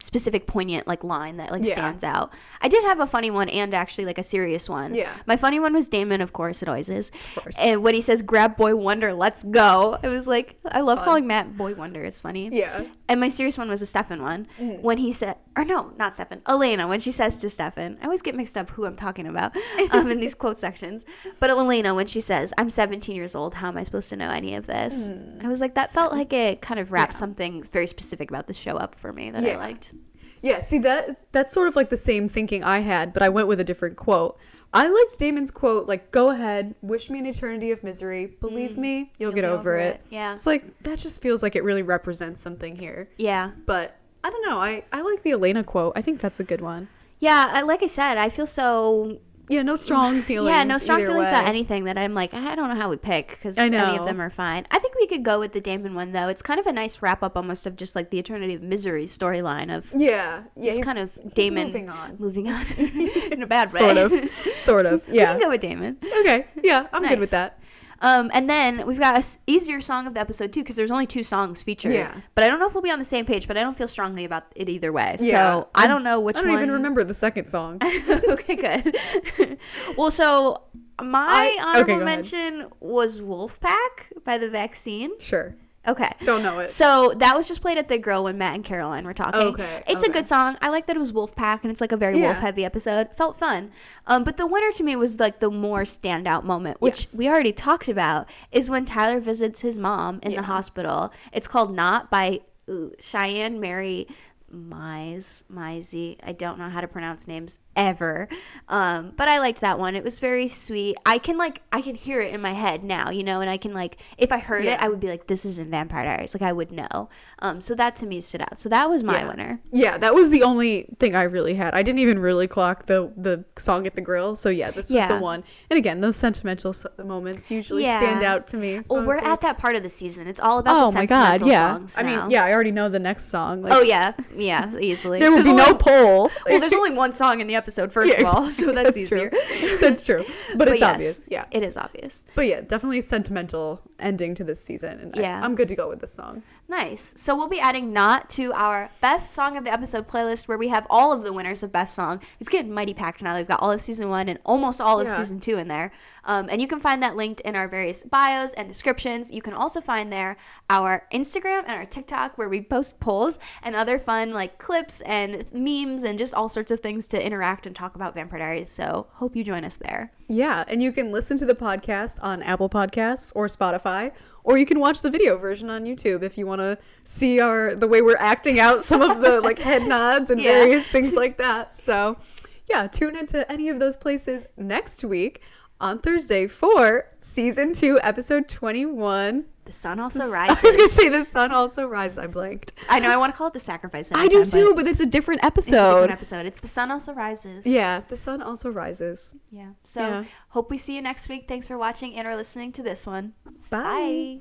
specific poignant like line that like stands out. I did have a funny one and actually like a serious one. My funny one was Damon, of course, it always is. Of course. And when he says grab boy wonder, let's go, it was like I love calling Matt boy wonder. It's funny. And my serious one was a Stefan one. When he said, or no, not Stefan, Elena, when she says to Stefan, I always get mixed up who I'm talking about in these quote sections, but Elena, when she says, I'm 17 years old, how am I supposed to know any of this? I was like, that felt like it kind of wrapped something very specific about the show up for me that I liked. Yeah, see, that's sort of like the same thinking I had, but I went with a different quote. I liked Damon's quote, like, go ahead, wish me an eternity of misery. Believe me, you'll get over it. Yeah. It's like, that just feels like it really represents something here. Yeah. But, I don't know, I like the Elena quote. I think that's a good one. Yeah, like I said, I feel so... Yeah, no strong feelings. Yeah, no strong feelings about anything that I'm like, I don't know how we pick because any of them are fine. I think we could go with the Damon one, though. It's kind of a nice wrap up almost of just like the Eternity of Misery storyline of. Yeah. He's kind of Damon. Moving on. In a bad way. Sort of. Yeah. We can go with Damon. Okay. Yeah, I'm good with that. And then we've got an easier song of the episode too, because there's only 2 songs featured. Yeah. But I don't know if we'll be on the same page, but I don't feel strongly about it either way. Yeah. So I don't know which one. I don't even remember the second song. Okay, good. Well, so my honorable mention was Wolfpack by The Vaccine. Sure. Okay. Don't know it. So that was just played at the Grill when Matt and Caroline were talking. Okay. It's a good song. I like that it was Wolfpack and it's like a very wolf-heavy episode. Felt fun. But the winner to me was like the more standout moment, which we already talked about, is when Tyler visits his mom in the hospital. It's called Not by Cheyenne Mary Mizey. I don't know how to pronounce names ever. But I liked that one. It was very sweet. I can hear it in my head now, you know, and I can like, if I heard it, I would be like, this isn't Vampire Diaries. Like I would know. So that to me stood out. So that was my winner. Yeah, that was the only thing I really had. I didn't even really clock the song at the Grill. So yeah, this was the one. And again, those sentimental moments usually stand out to me. So well, we're at that part of the season. It's all about the sentimental songs now. I mean, I already know the next song. Like, yeah, easily. There will be no poll. Well, there's only one song in the episode, first of all, so that's easier. That's true. But it's obvious. Yeah. It is obvious. But yeah, definitely a sentimental ending to this season. And I'm good to go with this song. Nice. So we'll be adding Not to our Best Song of the Episode playlist where we have all of the winners of Best Song. It's getting mighty packed now. We've got all of Season 1 and almost all of Season 2 in there. And you can find that linked in our various bios and descriptions. You can also find there our Instagram and our TikTok where we post polls and other fun like clips and memes and just all sorts of things to interact and talk about Vampire Diaries. So hope you join us there. Yeah, and you can listen to the podcast on Apple Podcasts or Spotify, or you can watch the video version on YouTube if you want to see the way we're acting out some of the like head nods and various things like that. So yeah, tune into any of those places next week on Thursday for Season 2, Episode 21. The Sun Also Rises. I was going to say The Sun Also Rises. I blanked. I know. I want to call it The Sacrifice. I do too, but it's a different episode. It's The Sun Also Rises. Yeah, The Sun Also Rises. Yeah. So hope we see you next week. Thanks for watching and or listening to this one. Bye.